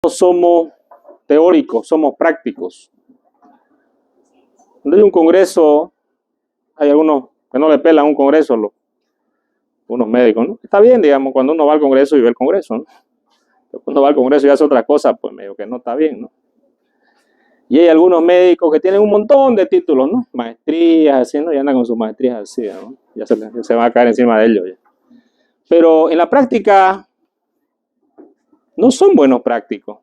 somos teóricos, somos prácticos. Cuando hay un congreso, hay algunos que no le pelan un congreso, unos médicos, ¿no? Está bien, digamos, cuando uno va al congreso y ve el congreso, ¿no? Pero cuando va al congreso y hace otra cosa, pues medio que no está bien, ¿no? Y hay algunos médicos que tienen un montón de títulos, ¿no? Maestrías, así, ¿no? Y andan con sus maestrías así, ¿no? Ya se va a caer encima de ellos. Ya. Pero en la práctica no son buenos prácticos.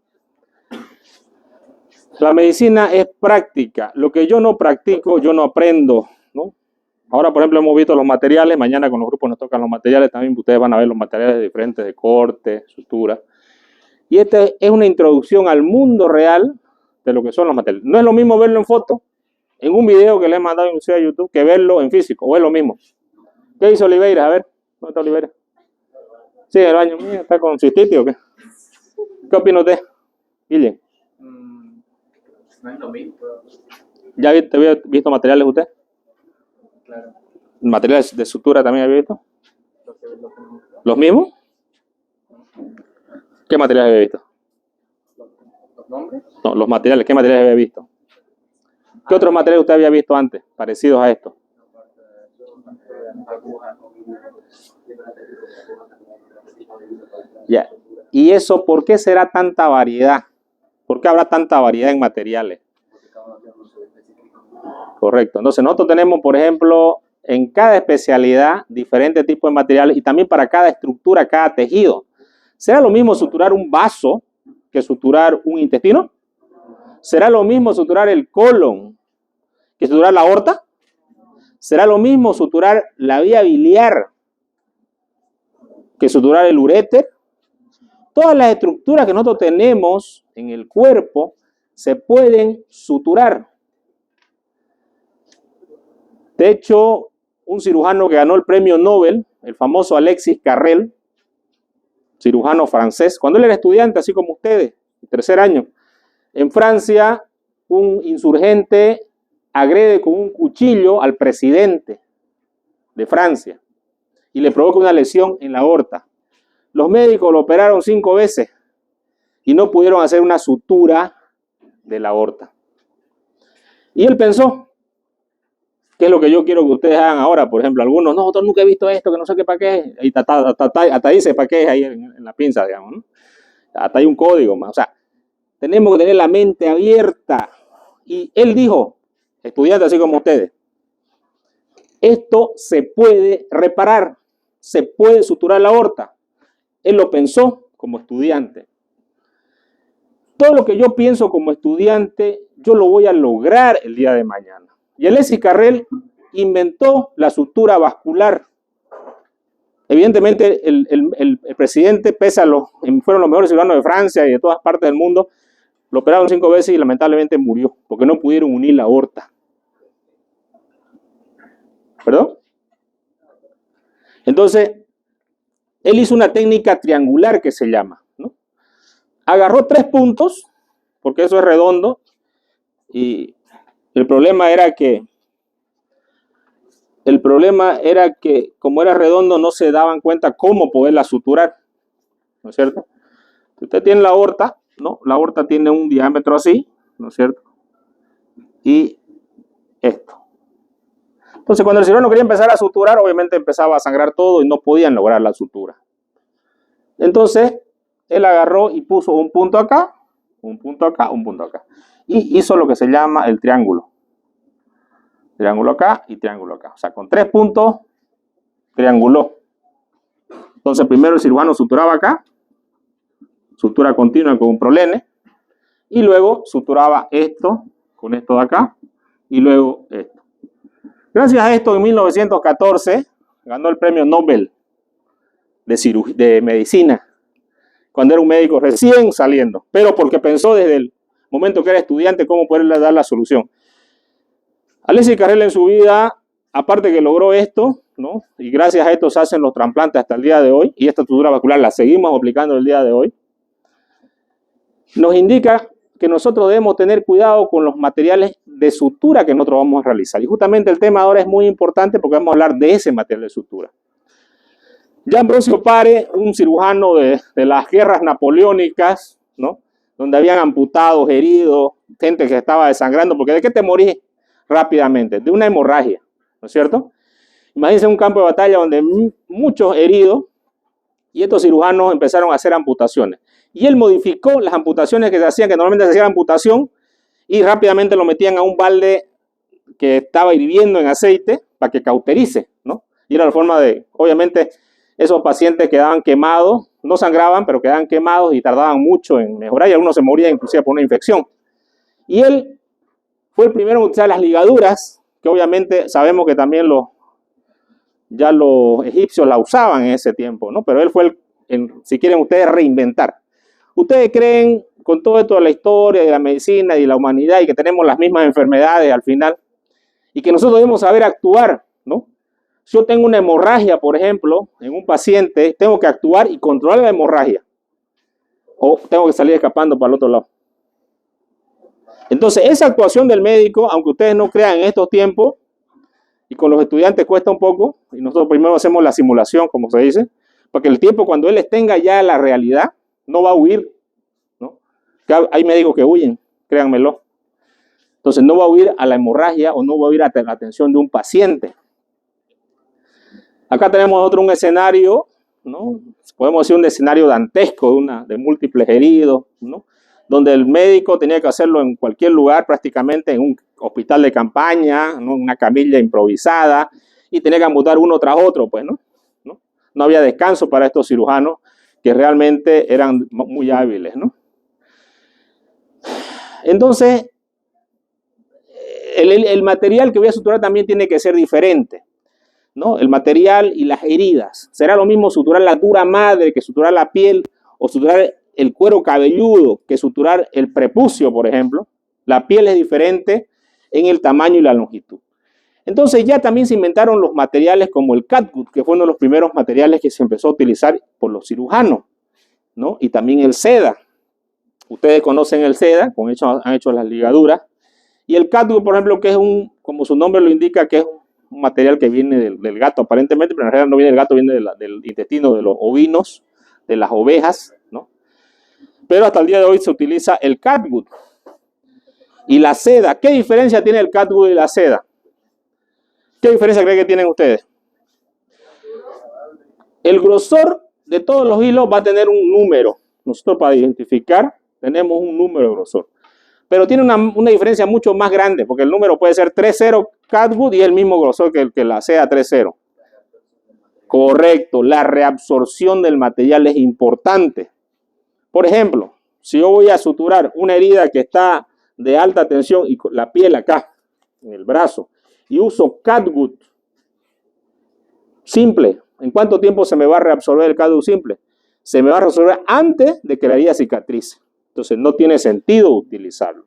La medicina es práctica. Lo que yo no practico, yo no aprendo, ¿no? Ahora, por ejemplo, hemos visto los materiales. Mañana con los grupos nos tocan los materiales. También ustedes van a ver los materiales diferentes de corte, sutura. Y esta es una introducción al mundo real de lo que son los materiales. No es lo mismo verlo en foto, en un video que le he mandado a YouTube, que verlo en físico. ¿O es lo mismo? ¿Qué hizo Oliveira? A ver, ¿dónde está Oliveira? Sí, en el baño. Mira, ¿está con cistitis o qué? ¿Qué opina usted, Guillermo? No es lo mismo. ¿Ya había visto materiales usted? Claro. ¿Materiales de sutura también había visto? ¿Los mismos? ¿Qué materiales había visto? ¿Los nombres? No, los materiales. ¿Qué materiales había visto? ¿Qué otros materiales usted había visto antes, parecidos a estos? Ya. ¿Y eso por qué será tanta variedad? ¿Por qué habrá tanta variedad en materiales? Correcto. Entonces nosotros tenemos, por ejemplo, en cada especialidad diferentes tipos de materiales y también para cada estructura, cada tejido. ¿Será lo mismo suturar un vaso que suturar un intestino? ¿Será lo mismo suturar el colon que suturar la aorta? ¿Será lo mismo suturar la vía biliar que suturar el uréter? Todas las estructuras que nosotros tenemos en el cuerpo se pueden suturar. De hecho, un cirujano que ganó el premio Nobel, el famoso Alexis Carrel, cirujano francés, cuando él era estudiante, así como ustedes, en tercer año, en Francia, un insurgente agrede con un cuchillo al presidente de Francia y le provoca una lesión en la aorta. Los médicos lo operaron 5 veces y no pudieron hacer una sutura de la aorta. Y él pensó, ¿qué es lo que yo quiero que ustedes hagan ahora? Por ejemplo, algunos, no, yo nunca he visto esto, que no sé qué para qué es. Y hasta dice para qué es ahí en la pinza, digamos, ¿no? Hasta hay un código más. O sea, tenemos que tener la mente abierta. Y él dijo, estudiantes así como ustedes, esto se puede reparar, se puede suturar la aorta. Él lo pensó como estudiante. Todo lo que yo pienso como estudiante, yo lo voy a lograr el día de mañana. Y Alexis Carrel inventó la sutura vascular. Evidentemente, el presidente, fueron los mejores cirujanos de Francia y de todas partes del mundo, lo operaron 5 veces y lamentablemente murió, porque no pudieron unir la aorta. ¿Perdón? Entonces, él hizo una técnica triangular que se llama, ¿no? Agarró 3 puntos, porque eso es redondo, y el problema era que como era redondo no se daban cuenta cómo poderla suturar, ¿no es cierto? Usted tiene la aorta, ¿no? La aorta tiene un diámetro así, ¿no es cierto? Y esto. Entonces, cuando el cirujano quería empezar a suturar, obviamente empezaba a sangrar todo y no podían lograr la sutura. Entonces, él agarró y puso un punto acá, un punto acá, un punto acá. Y hizo lo que se llama el triángulo. Triángulo acá y triángulo acá. O sea, con 3 puntos, trianguló. Entonces, primero el cirujano suturaba acá, sutura continua con un prolene, y luego suturaba esto con esto de acá, y luego esto. Gracias a esto, en 1914, ganó el premio Nobel de medicina, cuando era un médico recién saliendo, pero porque pensó desde el momento que era estudiante cómo poderle dar la solución. Alexis Carrel en su vida, aparte que logró esto, ¿no? Y gracias a esto se hacen los trasplantes hasta el día de hoy, y esta sutura vascular la seguimos aplicando el día de hoy, nos indica que nosotros debemos tener cuidado con los materiales de sutura que nosotros vamos a realizar. Y justamente el tema ahora es muy importante porque vamos a hablar de ese material de sutura. Jean Ambrosio Pare, un cirujano de las guerras napoleónicas, ¿no? donde habían amputados, heridos, gente que estaba desangrando, porque ¿de qué te morís rápidamente? De una hemorragia, ¿no es cierto? Imagínense un campo de batalla donde muchos heridos, y estos cirujanos empezaron a hacer amputaciones. Y él modificó las amputaciones que se hacían, que normalmente se hacía amputación, y rápidamente lo metían a un balde que estaba hirviendo en aceite para que cauterice, ¿no? Y era la forma de, obviamente, esos pacientes quedaban quemados, no sangraban, pero quedaban quemados y tardaban mucho en mejorar, y algunos se morían inclusive por una infección. Y él fue el primero en utilizar las ligaduras, que obviamente sabemos que también ya los egipcios la usaban en ese tiempo, ¿no? Pero él fue si quieren ustedes, reinventar. ¿Ustedes creen, con todo esto de la historia, de la medicina y de la humanidad, y que tenemos las mismas enfermedades al final, y que nosotros debemos saber actuar, ¿no? Si yo tengo una hemorragia, por ejemplo, en un paciente, tengo que actuar y controlar la hemorragia, o tengo que salir escapando para el otro lado. Entonces, esa actuación del médico, aunque ustedes no crean en estos tiempos, y con los estudiantes cuesta un poco, y nosotros primero hacemos la simulación, como se dice, porque el tiempo cuando él les tenga ya la realidad, no va a huir, ¿no? Hay médicos que huyen, créanmelo. Entonces no va a huir a la hemorragia o no va a huir a la atención de un paciente. Acá tenemos un escenario, ¿no? Podemos decir un escenario dantesco de múltiples heridos, ¿no? Donde el médico tenía que hacerlo en cualquier lugar, prácticamente en un hospital de campaña, ¿no? Una camilla improvisada, y tenía que amputar uno tras otro, pues, ¿no? No había descanso para estos cirujanos que realmente eran muy hábiles, ¿no? Entonces, el material que voy a suturar también tiene que ser diferente, ¿no? El material y las heridas. ¿Será lo mismo suturar la dura madre que suturar la piel, o suturar el cuero cabelludo que suturar el prepucio, por ejemplo? La piel es diferente en el tamaño y la longitud. Entonces ya también se inventaron los materiales como el catgut, que fue uno de los primeros materiales que se empezó a utilizar por los cirujanos, ¿no? Y también el seda. Ustedes conocen el seda, han hecho las ligaduras. Y el catgut, por ejemplo, que es como su nombre lo indica, que es un material que viene del gato aparentemente, pero en realidad no viene del gato, viene del intestino de los ovinos, de las ovejas, ¿no? Pero hasta el día de hoy se utiliza el catgut. Y la seda, ¿qué diferencia tiene el catgut y la seda? ¿Qué diferencia creen que tienen ustedes? El grosor de todos los hilos va a tener un número. Nosotros para identificar tenemos un número de grosor. Pero tiene una diferencia mucho más grande, porque el número puede ser 3,0 catgut y es el mismo grosor que la seda 3,0. Correcto, la reabsorción del material es importante. Por ejemplo, si yo voy a suturar una herida que está de alta tensión y la piel acá, en el brazo, y uso catgut simple, ¿en cuánto tiempo se me va a reabsorber el catgut simple? Se me va a reabsorber antes de que la herida cicatrice. Entonces no tiene sentido utilizarlo.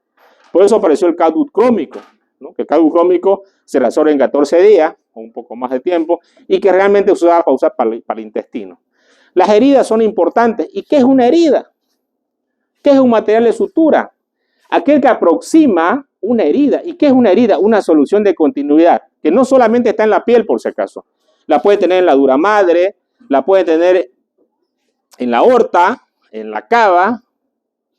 Por eso apareció el catgut crómico, ¿no? Que el catgut crómico se reabsorbe en 14 días o un poco más de tiempo, y que realmente se usaba para el intestino. Las heridas son importantes. ¿Y qué es una herida? ¿Qué es un material de sutura? Aquel que aproxima una herida. ¿Y qué es una herida? Una solución de continuidad, que no solamente está en la piel, por si acaso. La puede tener en la dura madre, la puede tener en la aorta, en la cava,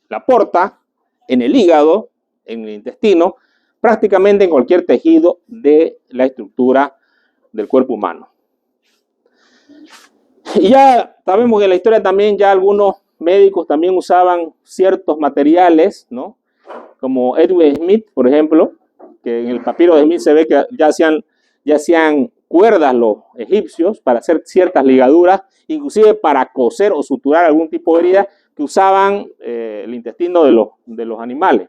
la porta, en el hígado, en el intestino, prácticamente en cualquier tejido de la estructura del cuerpo humano. Y ya sabemos que en la historia también ya algunos médicos también usaban ciertos materiales, ¿no? Como Edwin Smith, por ejemplo, que en el papiro de Smith se ve que ya hacían cuerdas los egipcios para hacer ciertas ligaduras, inclusive para coser o suturar algún tipo de herida, que usaban el intestino de los animales.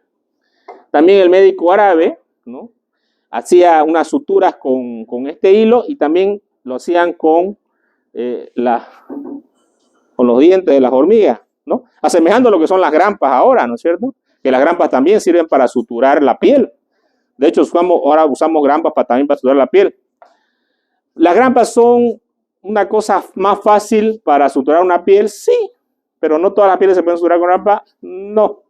También el médico árabe, ¿no? Hacía unas suturas con este hilo, y también lo hacían con los dientes de las hormigas, ¿no? Asemejando a lo que son las grampas ahora, ¿no es cierto? Que las grampas también sirven para suturar la piel. De hecho, ahora usamos grampas también para suturar la piel. Las grampas son una cosa más fácil para suturar una piel, sí, pero no todas las pieles se pueden suturar con grampa, no.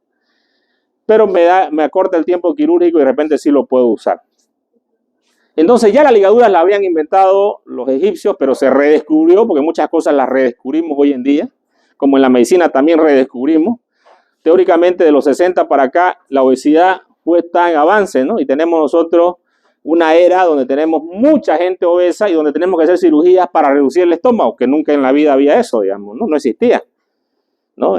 Pero me acorta el tiempo quirúrgico y de repente sí lo puedo usar. Entonces ya las ligaduras las habían inventado los egipcios, pero se redescubrió, porque muchas cosas las redescubrimos hoy en día, como en la medicina también redescubrimos. teóricamente de los 60 para acá, la obesidad está en avance, ¿no? Y tenemos nosotros una era donde tenemos mucha gente obesa y donde tenemos que hacer cirugías para reducir el estómago, que nunca en la vida había eso, digamos, ¿no? No existía, ¿no?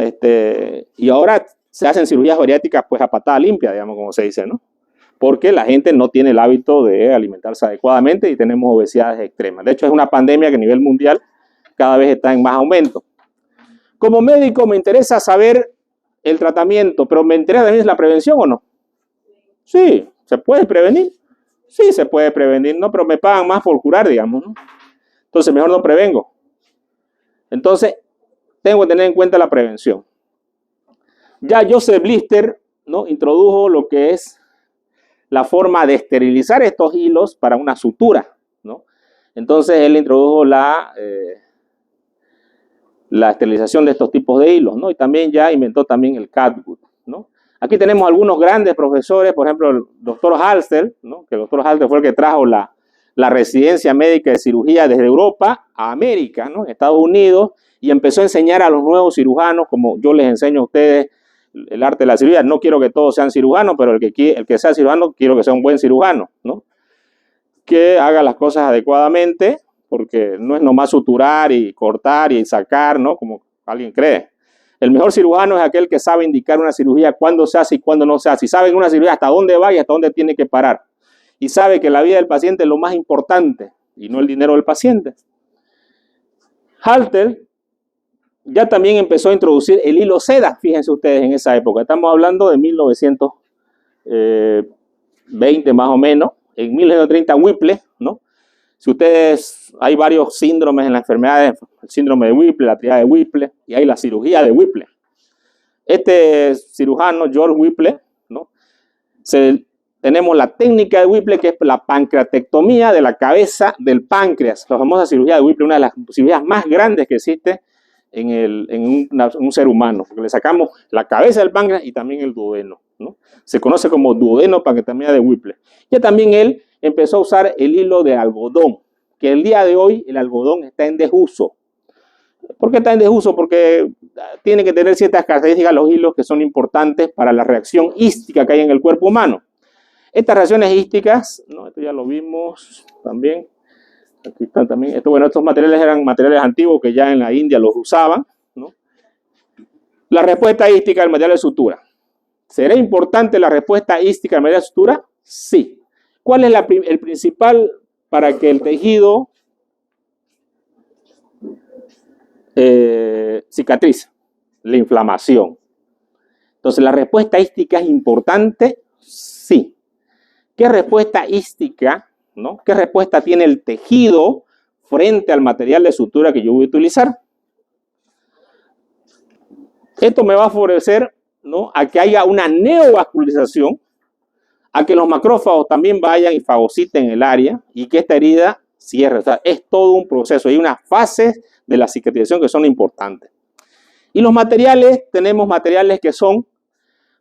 Y ahora se hacen cirugías bariátricas pues a patada limpia, digamos, como se dice, ¿no? Porque la gente no tiene el hábito de alimentarse adecuadamente y tenemos obesidades extremas. De hecho, es una pandemia que a nivel mundial cada vez está en más aumento. Como médico me interesa saber el tratamiento, pero me interesa también la prevención, ¿o no? Sí, ¿se puede prevenir? Sí, se puede prevenir, ¿no? Pero me pagan más por curar, digamos, ¿no? Entonces, mejor no prevengo. Entonces, tengo que tener en cuenta la prevención. Ya Joseph Lister, ¿no?, introdujo lo que es la forma de esterilizar estos hilos para una sutura, ¿no? Entonces, él introdujo la esterilización de estos tipos de hilos, ¿no? Y también ya inventó también el catgut, ¿no? Aquí tenemos algunos grandes profesores, por ejemplo, el doctor Halster, ¿no? Que el doctor Halster fue el que trajo la residencia médica de cirugía desde Europa a América, ¿no? Estados Unidos, y empezó a enseñar a los nuevos cirujanos, como yo les enseño a ustedes el arte de la cirugía. No quiero que todos sean cirujanos, pero el que sea cirujano, quiero que sea un buen cirujano, ¿no? Que haga las cosas adecuadamente, porque no es nomás suturar y cortar y sacar, ¿no? Como alguien cree. El mejor cirujano es aquel que sabe indicar una cirugía, cuándo se hace y cuándo no se hace. Y sabe en una cirugía hasta dónde va y hasta dónde tiene que parar. Y sabe que la vida del paciente es lo más importante y no el dinero del paciente. Halter ya también empezó a introducir el hilo seda, fíjense ustedes, en esa época. Estamos hablando de 1920 más o menos. En 1930 Whipple, ¿no? Si ustedes, hay varios síndromes en las enfermedades, el síndrome de Whipple, la triada de Whipple, y hay la cirugía de Whipple. Este cirujano, George Whipple, ¿no? Tenemos la técnica de Whipple, que es la pancreatectomía de la cabeza del páncreas, la famosa cirugía de Whipple, una de las cirugías más grandes que existe en un ser humano, porque le sacamos la cabeza del páncreas y también el duodeno, ¿no? Se conoce como duodenopancreatectomía de Whipple. Ya también él empezó a usar el hilo de algodón, que el día de hoy el algodón está en desuso. ¿Por qué está en desuso? Porque tiene que tener ciertas características los hilos que son importantes para la reacción hística que hay en el cuerpo humano. Estas reacciones hísticas, ¿no? Esto ya lo vimos también. Aquí están también. Estos materiales eran materiales antiguos que ya en la India los usaban, ¿no? La respuesta hística del material de sutura. ¿Será importante la respuesta hística del material de sutura? Sí. ¿Cuál es el principal para que el tejido cicatrice? La inflamación. Entonces, ¿la respuesta hística es importante? Sí. ¿Qué respuesta hística, ¿no? ¿Qué respuesta tiene el tejido frente al material de sutura que yo voy a utilizar? Esto me va a favorecer, ¿no?, a que haya una neovascularización, a que los macrófagos también vayan y fagociten el área y que esta herida cierre. O sea, es todo un proceso. Hay unas fases de la cicatrización que son importantes. Y los materiales, tenemos materiales que son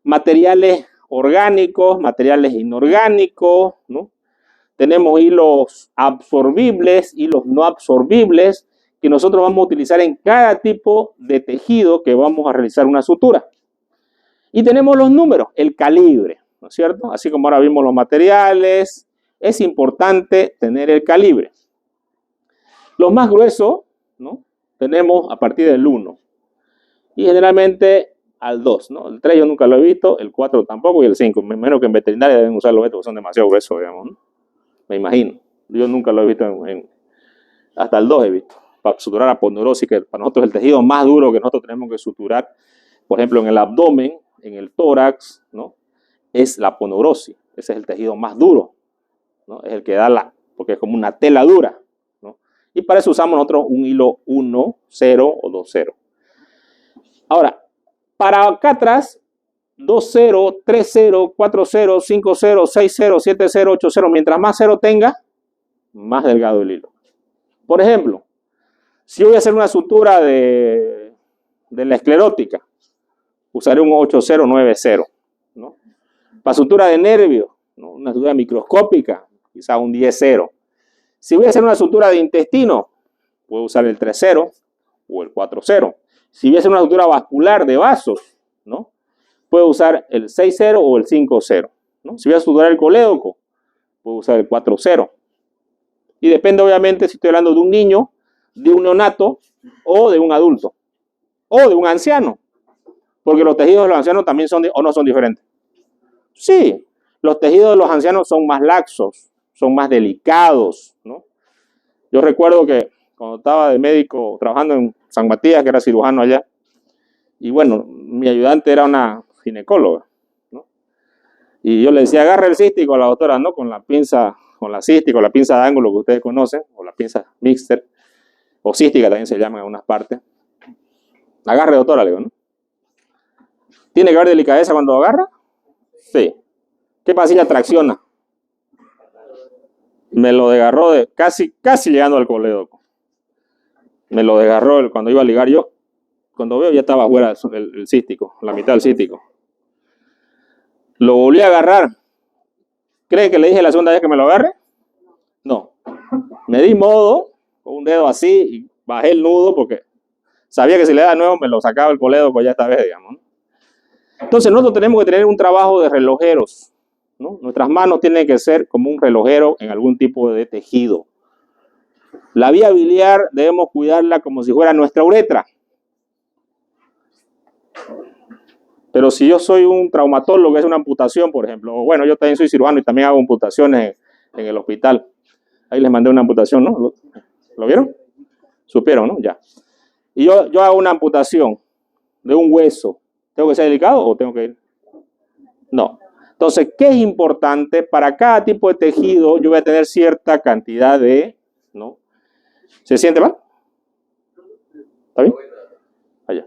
materiales orgánicos, materiales inorgánicos, ¿no? Tenemos hilos absorbibles, hilos no absorbibles, que nosotros vamos a utilizar en cada tipo de tejido que vamos a realizar una sutura. Y tenemos los números, el calibre, ¿no es cierto? Así como ahora vimos los materiales, es importante tener el calibre. Los más gruesos, ¿no?, tenemos a partir del 1 y generalmente al 2, ¿no? El 3 yo nunca lo he visto, el 4 tampoco y el 5. Me imagino que en veterinaria deben usarlo estos, porque son demasiado gruesos, digamos, ¿no? Me imagino. Yo nunca lo he visto hasta el 2 he visto. Para suturar aponeurosis, que para nosotros es el tejido más duro que nosotros tenemos que suturar, por ejemplo, en el abdomen, en el tórax, ¿no?, es la aponeurosis. Ese es el tejido más duro, ¿no? Es el que da porque es como una tela dura, ¿no? Y para eso usamos nosotros un hilo 1, 0 o 2, 0. Ahora, para acá atrás, 2, 0, 3, 0, 4, 0, 5, 0, 6, 0, 7, 0, 8, 0. Mientras más 0 tenga, más delgado el hilo. Por ejemplo, si yo voy a hacer una sutura de la esclerótica, usaré un 8090, ¿no? Para sutura de nervio, ¿no?, una sutura microscópica, quizá un 10-0. Si voy a hacer una sutura de intestino, puedo usar el 3-0 o el 4-0. Si voy a hacer una sutura vascular de vasos, ¿no?, puedo usar el 6-0 o el 5-0, ¿no? Si voy a suturar el colédoco, puedo usar el 4-0. Y depende, obviamente, si estoy hablando de un niño, de un neonato o de un adulto o de un anciano. Porque los tejidos de los ancianos también son, o no son diferentes. Sí, los tejidos de los ancianos son más laxos, son más delicados, ¿no? Yo recuerdo que cuando estaba de médico trabajando en San Matías, que era cirujano allá, y bueno, mi ayudante era una ginecóloga, ¿no? Y yo le decía, agarra el cístico a la doctora, ¿no? Con la pinza, con la cística, o la pinza de ángulo que ustedes conocen, o la pinza mixter, o cística también se llama en algunas partes. Agarre, doctora, le digo, ¿no? ¿Tiene que haber delicadeza cuando agarra? Sí. ¿Qué pasa si ella tracciona? Me lo desgarró de casi llegando al colédoco. Me lo desgarró cuando iba a ligar yo. Cuando veo ya estaba fuera el cístico, la mitad del cístico. Lo volví a agarrar. ¿Cree que le dije la segunda vez que me lo agarre? No. Me di modo con un dedo así y bajé el nudo porque sabía que si le da de nuevo me lo sacaba el colédoco ya esta vez, digamos, ¿no? Entonces nosotros tenemos que tener un trabajo de relojeros, ¿no? Nuestras manos tienen que ser como un relojero en algún tipo de tejido. La vía biliar debemos cuidarla como si fuera nuestra uretra. Pero si yo soy un traumatólogo, es una amputación, por ejemplo, o bueno, yo también soy cirujano y también hago amputaciones en el hospital. Ahí les mandé una amputación, ¿no? ¿Lo vieron? Supieron, ¿no? Ya. Y yo hago una amputación de un hueso. ¿Tengo que ser delicado o tengo que ir? No. Entonces, ¿qué es importante? Para cada tipo de tejido yo voy a tener cierta cantidad de, ¿no? ¿Se siente mal? ¿Está bien? Allá.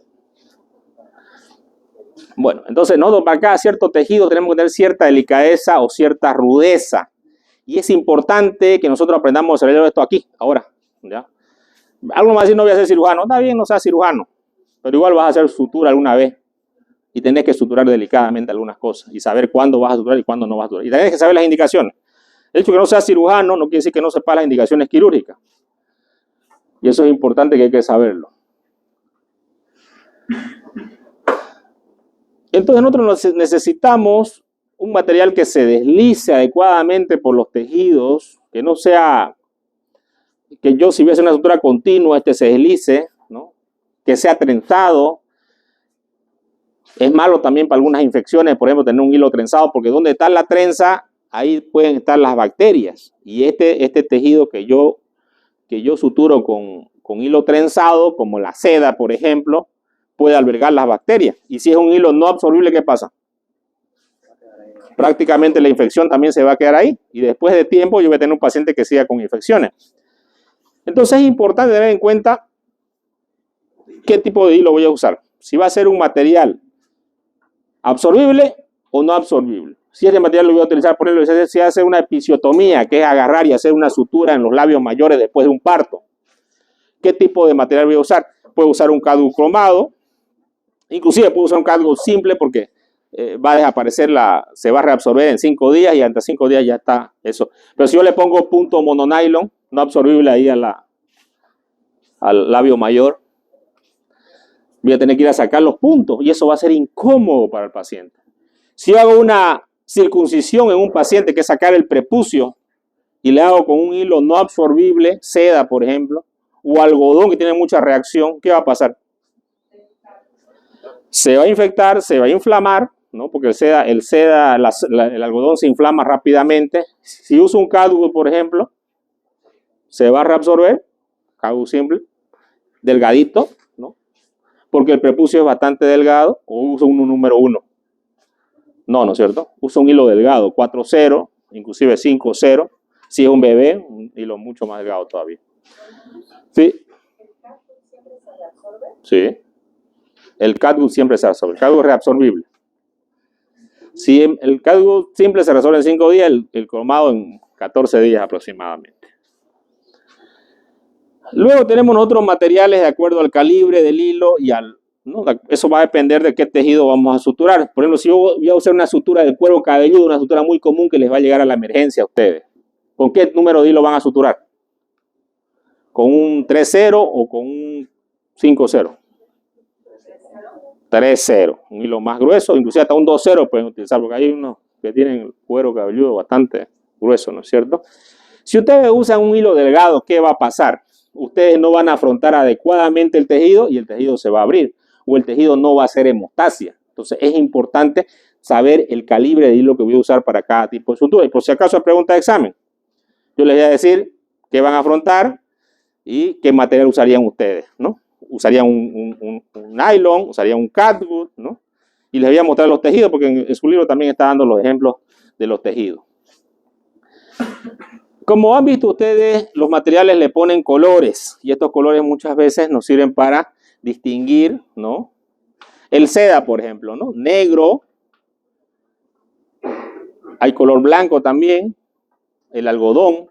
Bueno, entonces nosotros para cada cierto tejido tenemos que tener cierta delicadeza o cierta rudeza. Y es importante que nosotros aprendamos a desarrollar esto aquí, ahora. ¿Ya? Algunos van a decir, no voy a ser cirujano. Está bien, no seas cirujano. Pero igual vas a hacer sutura alguna vez. Y tenés que suturar delicadamente algunas cosas. Y saber cuándo vas a suturar y cuándo no vas a suturar. Y tenés que saber las indicaciones. El hecho de que no seas cirujano no quiere decir que no sepas las indicaciones quirúrgicas. Y eso es importante que hay que saberlo. Entonces nosotros necesitamos un material que se deslice adecuadamente por los tejidos, que no sea, que yo si voy a hacer una sutura continua, se deslice, ¿no? Que sea trenzado. Es malo también para algunas infecciones, por ejemplo, tener un hilo trenzado, porque donde está la trenza, ahí pueden estar las bacterias. Y este tejido que yo suturo con hilo trenzado, como la seda, por ejemplo, puede albergar las bacterias. Y si es un hilo no absorbible, ¿qué pasa? Prácticamente la infección también se va a quedar ahí. Y después de tiempo yo voy a tener un paciente que siga con infecciones. Entonces es importante tener en cuenta qué tipo de hilo voy a usar. Si va a ser un material absorbible o no absorbible. Si este material lo voy a utilizar, por ejemplo, si hace una episiotomía, que es agarrar y hacer una sutura en los labios mayores después de un parto. ¿Qué tipo de material voy a usar? Puedo usar un CADU cromado, inclusive puedo usar un CADU simple porque va a desaparecer, se va a reabsorber en 5 días y hasta 5 días ya está eso. Pero si yo le pongo punto mononylon, no absorbible ahí al labio mayor, voy a tener que ir a sacar los puntos y eso va a ser incómodo para el paciente. Si yo hago una circuncisión en un paciente, que es sacar el prepucio, y le hago con un hilo no absorbible, seda por ejemplo, o algodón que tiene mucha reacción, ¿qué va a pasar? Se va a infectar, se va a inflamar, ¿no? Porque el algodón se inflama rápidamente. Si uso un CADU, por ejemplo, se va a reabsorber, CADU simple, delgadito, ¿no? Porque el prepucio es bastante delgado, o uso un número 1. No, ¿no es cierto? Uso un hilo delgado, 4-0, inclusive 5-0. Si es un bebé, un hilo mucho más delgado todavía. ¿Sí? Sí. El CADU siempre se reabsorbe. El CADU es reabsorbible. Si el CADU simple se resuelve en 5 días, el cromado en 14 días aproximadamente. Luego tenemos otros materiales de acuerdo al calibre del hilo y ¿no? Eso va a depender de qué tejido vamos a suturar. Por ejemplo, si yo voy a usar una sutura del cuero cabelludo, una sutura muy común que les va a llegar a la emergencia a ustedes, ¿con qué número de hilo van a suturar? ¿Con un 3-0 o con un 5-0? 3 ceros. Un hilo más grueso, inclusive hasta un 2 ceros pueden utilizar, porque hay unos que tienen el cuero cabelludo bastante grueso, ¿no es cierto? Si ustedes usan un hilo delgado, ¿qué va a pasar? Ustedes no van a afrontar adecuadamente el tejido y el tejido se va a abrir, o el tejido no va a ser hemostasia. Entonces es importante saber el calibre de hilo que voy a usar para cada tipo de sutura. Y por si acaso hay pregunta de examen, yo les voy a decir qué van a afrontar y qué material usarían ustedes, ¿no? Usarían un nylon, usarían un catgut, ¿no? Y les voy a mostrar los tejidos, porque en su libro también está dando los ejemplos de los tejidos. Como han visto ustedes, los materiales le ponen colores, y estos colores muchas veces nos sirven para distinguir, ¿no? El seda, por ejemplo, ¿no? Negro, hay color blanco también, el algodón,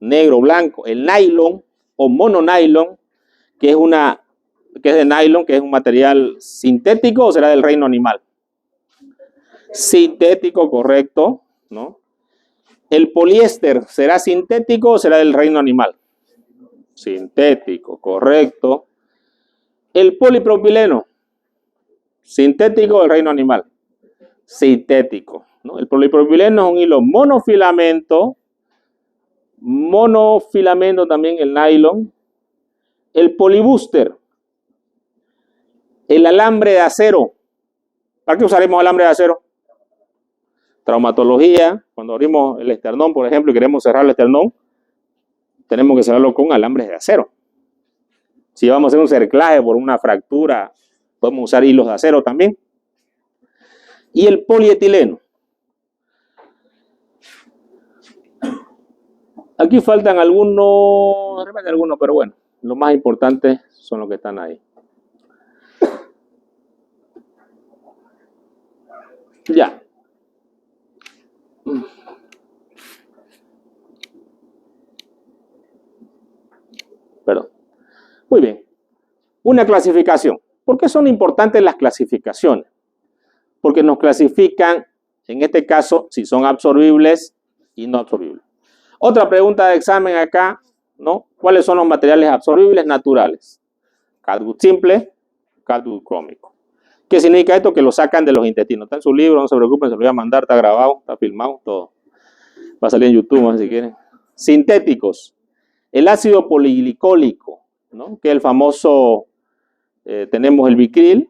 negro, blanco, el nylon o mononylon, que es de nylon, que es un material sintético, o será del reino animal. Sintético, correcto, ¿no? El poliéster, ¿será sintético o será del reino animal? Sintético, correcto. El polipropileno, sintético o del reino animal? Sintético, ¿no? El polipropileno es un hilo monofilamento también el nylon. El polibuster, el alambre de acero. ¿Para qué usaremos alambre de acero? Traumatología, cuando abrimos el esternón, por ejemplo, y queremos cerrar el esternón, tenemos que cerrarlo con alambres de acero. Si vamos a hacer un cerclaje por una fractura, podemos usar hilos de acero también. Y el polietileno. Aquí faltan algunos, pero bueno, los más importantes son los que están ahí. Ya. Perdón. Muy bien. Una clasificación. ¿Por qué son importantes las clasificaciones? Porque nos clasifican, en este caso, si son absorbibles y no absorbibles. Otra pregunta de examen acá, ¿no? ¿Cuáles son los materiales absorbibles naturales? Catgut simple, catgut crómico. ¿Qué significa esto? Que lo sacan de los intestinos. Está en su libro, no se preocupen, se lo voy a mandar, está grabado, está filmado, todo. Va a salir en YouTube, si quieren. Sintéticos. El ácido poliglicólico, ¿no? Que es el famoso, tenemos el Vicryl,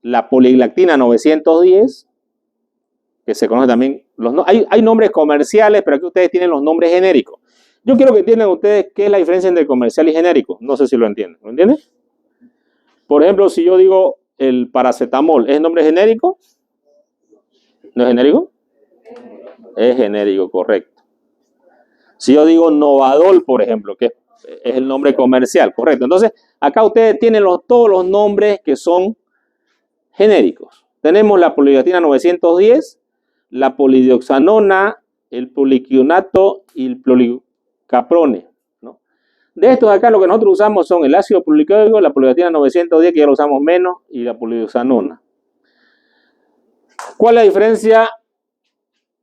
la poliglactina 910, que se conoce también, hay nombres comerciales, pero aquí ustedes tienen los nombres genéricos. Yo quiero que entiendan ustedes qué es la diferencia entre comercial y genérico. No sé si lo entienden. ¿Lo entienden? Por ejemplo, si yo digo el paracetamol, ¿es nombre genérico? ¿No es genérico? Es genérico, correcto. Si yo digo Novadol, por ejemplo, que es el nombre comercial, correcto. Entonces, acá ustedes tienen todos los nombres que son genéricos. Tenemos la poliglactina 910, la polidioxanona, el poliquionato y el policaprone, ¿no? De estos acá lo que nosotros usamos son el ácido poliglicólico, la poliglactina 910, que ya lo usamos menos, y la polidioxanona. ¿Cuál es la diferencia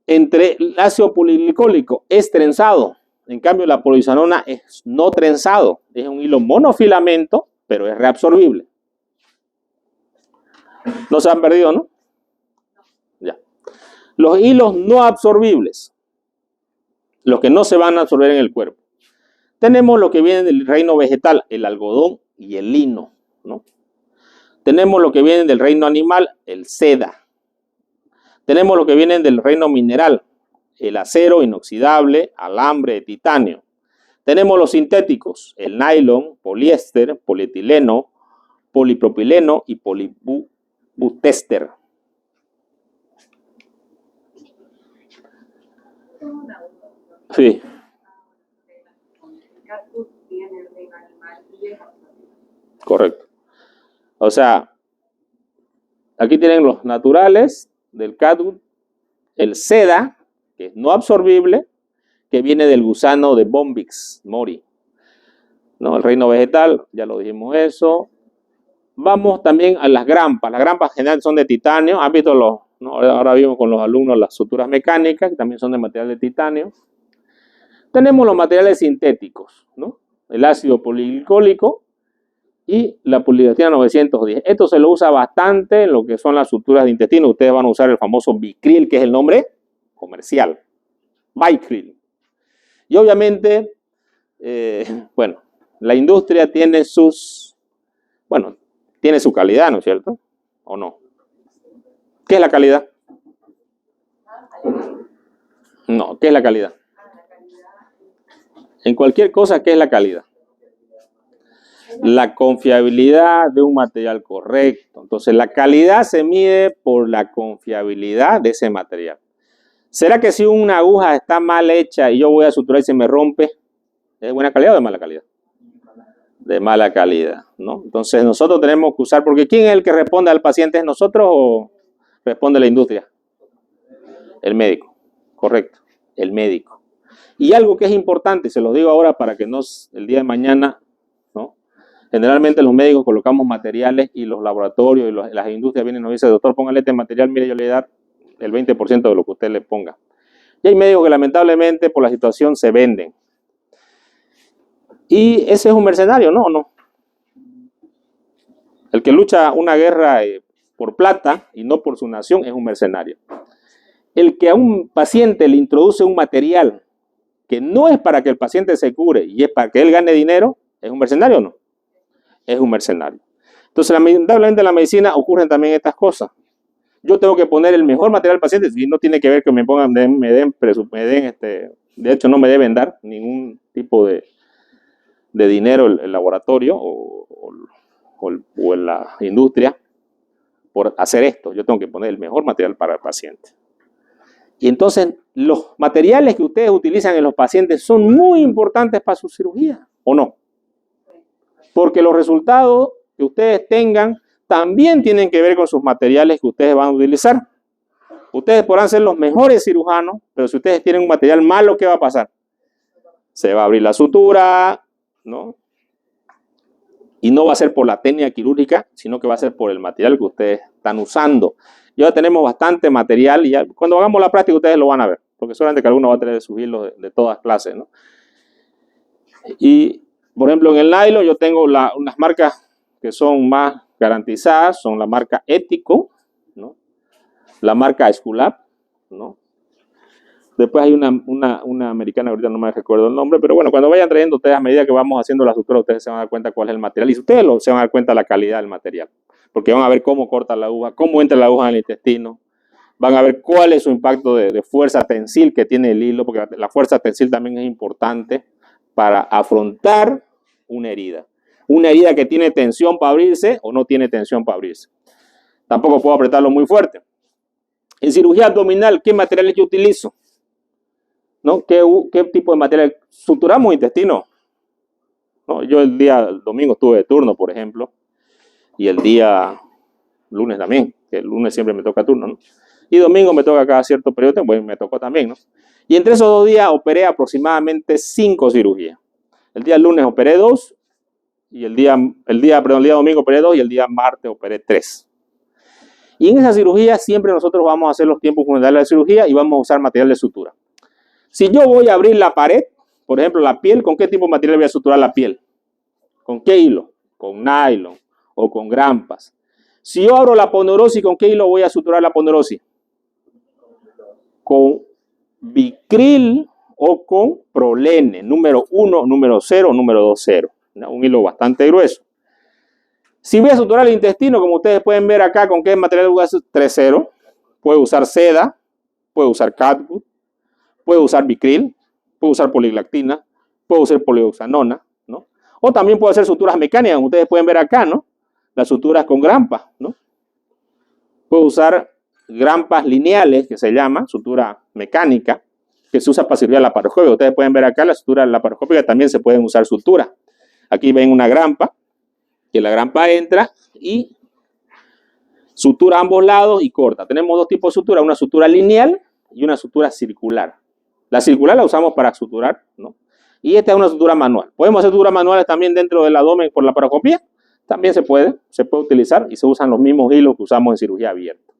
entre el ácido poliglicólico? Es trenzado. En cambio, la polidioxanona es no trenzado. Es un hilo monofilamento, pero es reabsorbible. No se han perdido, ¿no? Ya. Los hilos no absorbibles, los que no se van a absorber en el cuerpo. Tenemos lo que viene del reino vegetal, el algodón y el lino, ¿no? Tenemos lo que viene del reino animal, el seda. Tenemos lo que viene del reino mineral, el acero inoxidable, alambre de titanio. Tenemos los sintéticos, el nylon, poliéster, polietileno, polipropileno y polibutester. Sí. Correcto. O sea, aquí tienen los naturales del catgut, el seda, que es no absorbible, que viene del gusano de Bombyx mori, ¿no? El reino vegetal, ya lo dijimos eso. Vamos también a las grampas. Las grampas generalmente son de titanio. ¿Han visto los, no? Ahora vimos con los alumnos las suturas mecánicas, que también son de material de titanio. Tenemos los materiales sintéticos, ¿no? El ácido poliglicólico, y la poliuretina 910. Esto se lo usa bastante en lo que son las suturas de intestino. Ustedes van a usar el famoso Vicryl, que es el nombre comercial. Vicryl. Y obviamente, bueno, la industria tiene tiene su calidad, ¿no es cierto? ¿O no? ¿Qué es la calidad? No, ¿qué es la calidad? En cualquier cosa, ¿qué es la calidad? La confiabilidad de un material correcto. Entonces, la calidad se mide por la confiabilidad de ese material. ¿Será que si una aguja está mal hecha y yo voy a suturar y se me rompe, es de buena calidad o de mala calidad? De mala calidad, ¿no? Entonces, nosotros tenemos que usar, porque ¿quién es el que responde al paciente? ¿Es nosotros o responde la industria? El médico, correcto, el médico. Y algo que es importante, se los digo ahora para que el día de mañana, ¿no? Generalmente los médicos colocamos materiales y los laboratorios y las industrias vienen y nos dicen, doctor, póngale este material, mire, yo le voy a dar el 20% de lo que usted le ponga. Y hay médicos que lamentablemente por la situación se venden. Y ese es un mercenario, ¿no? ¿No? El que lucha una guerra por plata y no por su nación es un mercenario. El que a un paciente le introduce un material que no es para que el paciente se cure y es para que él gane dinero, ¿es un mercenario o no? Es un mercenario. Entonces, lamentablemente en la medicina ocurren también estas cosas. Yo tengo que poner el mejor material al paciente y no tiene que ver que me pongan, de hecho no me deben dar ningún tipo de dinero el laboratorio o la industria por hacer esto. Yo tengo que poner el mejor material para el paciente. Y entonces los materiales que ustedes utilizan en los pacientes son muy importantes para su cirugía, ¿o no? Porque los resultados que ustedes tengan también tienen que ver con sus materiales que ustedes van a utilizar. Ustedes podrán ser los mejores cirujanos, pero si ustedes tienen un material malo, ¿qué va a pasar? Se va a abrir la sutura, ¿no? Y no va a ser por la técnica quirúrgica, sino que va a ser por el material que ustedes están usando. Ya tenemos bastante material y ya, cuando hagamos la práctica ustedes lo van a ver, porque solamente que alguno va a tener sus hilos de todas clases, ¿no? Y, por ejemplo, en el nylon yo tengo unas marcas que son más garantizadas, son la marca Ético, ¿no? La marca Esculap, ¿no? Después hay una americana, ahorita no me recuerdo el nombre, pero bueno, cuando vayan trayendo ustedes a medida que vamos haciendo la sutura, ustedes se van a dar cuenta cuál es el material y ustedes se van a dar cuenta de la calidad del material, porque van a ver cómo corta la aguja, cómo entra la aguja en el intestino, van a ver cuál es su impacto de fuerza tensil que tiene el hilo, porque la fuerza tensil también es importante para afrontar una herida. Una herida que tiene tensión para abrirse o no tiene tensión para abrirse. Tampoco puedo apretarlo muy fuerte. En cirugía abdominal, ¿qué materiales yo utilizo? ¿No? ¿Qué tipo de material? Suturamos intestino. ¿No? Yo el domingo estuve de turno, por ejemplo, y el día lunes también, que el lunes siempre me toca turno, ¿no? Y domingo me toca cada cierto periodo, pues me tocó también, ¿no? Y entre esos 2 días operé aproximadamente 5 cirugías. El día lunes operé 2, y el día domingo operé 2 y el día martes operé 3. Y en esa cirugía siempre nosotros vamos a hacer los tiempos fundamentales de la cirugía y vamos a usar material de sutura. Si yo voy a abrir la pared, por ejemplo la piel, ¿con qué tipo de material voy a suturar la piel? ¿Con qué hilo? Con nylon o con grampas. Si yo abro la aponeurosis, ¿con qué hilo voy a suturar la aponeurosis? Con Vicryl o con Prolene, número 1, número 0, número 2, 0. Un hilo bastante grueso. Si voy a suturar el intestino, como ustedes pueden ver acá, ¿con qué material voy a hacer? 3-0. Puedo usar seda, puedo usar catgut, puedo usar Vicryl, puedo usar poliglactina, puedo usar polioxanona, ¿no? O también puedo hacer suturas mecánicas, como ustedes pueden ver acá, ¿no? Las suturas con grampas, ¿no? Puedo usar grampas lineales, que se llama sutura mecánica, que se usa para cirugía laparoscópica. Ustedes pueden ver acá la sutura laparoscópica, también se pueden usar suturas. Aquí ven una grampa, que la grampa entra y sutura a ambos lados y corta. Tenemos 2 tipos de sutura, una sutura lineal y una sutura circular. La circular la usamos para suturar, ¿no? Y esta es una sutura manual. ¿Podemos hacer suturas manuales también dentro del abdomen por laparoscopía? También se puede utilizar y se usan los mismos hilos que usamos en cirugía abierta.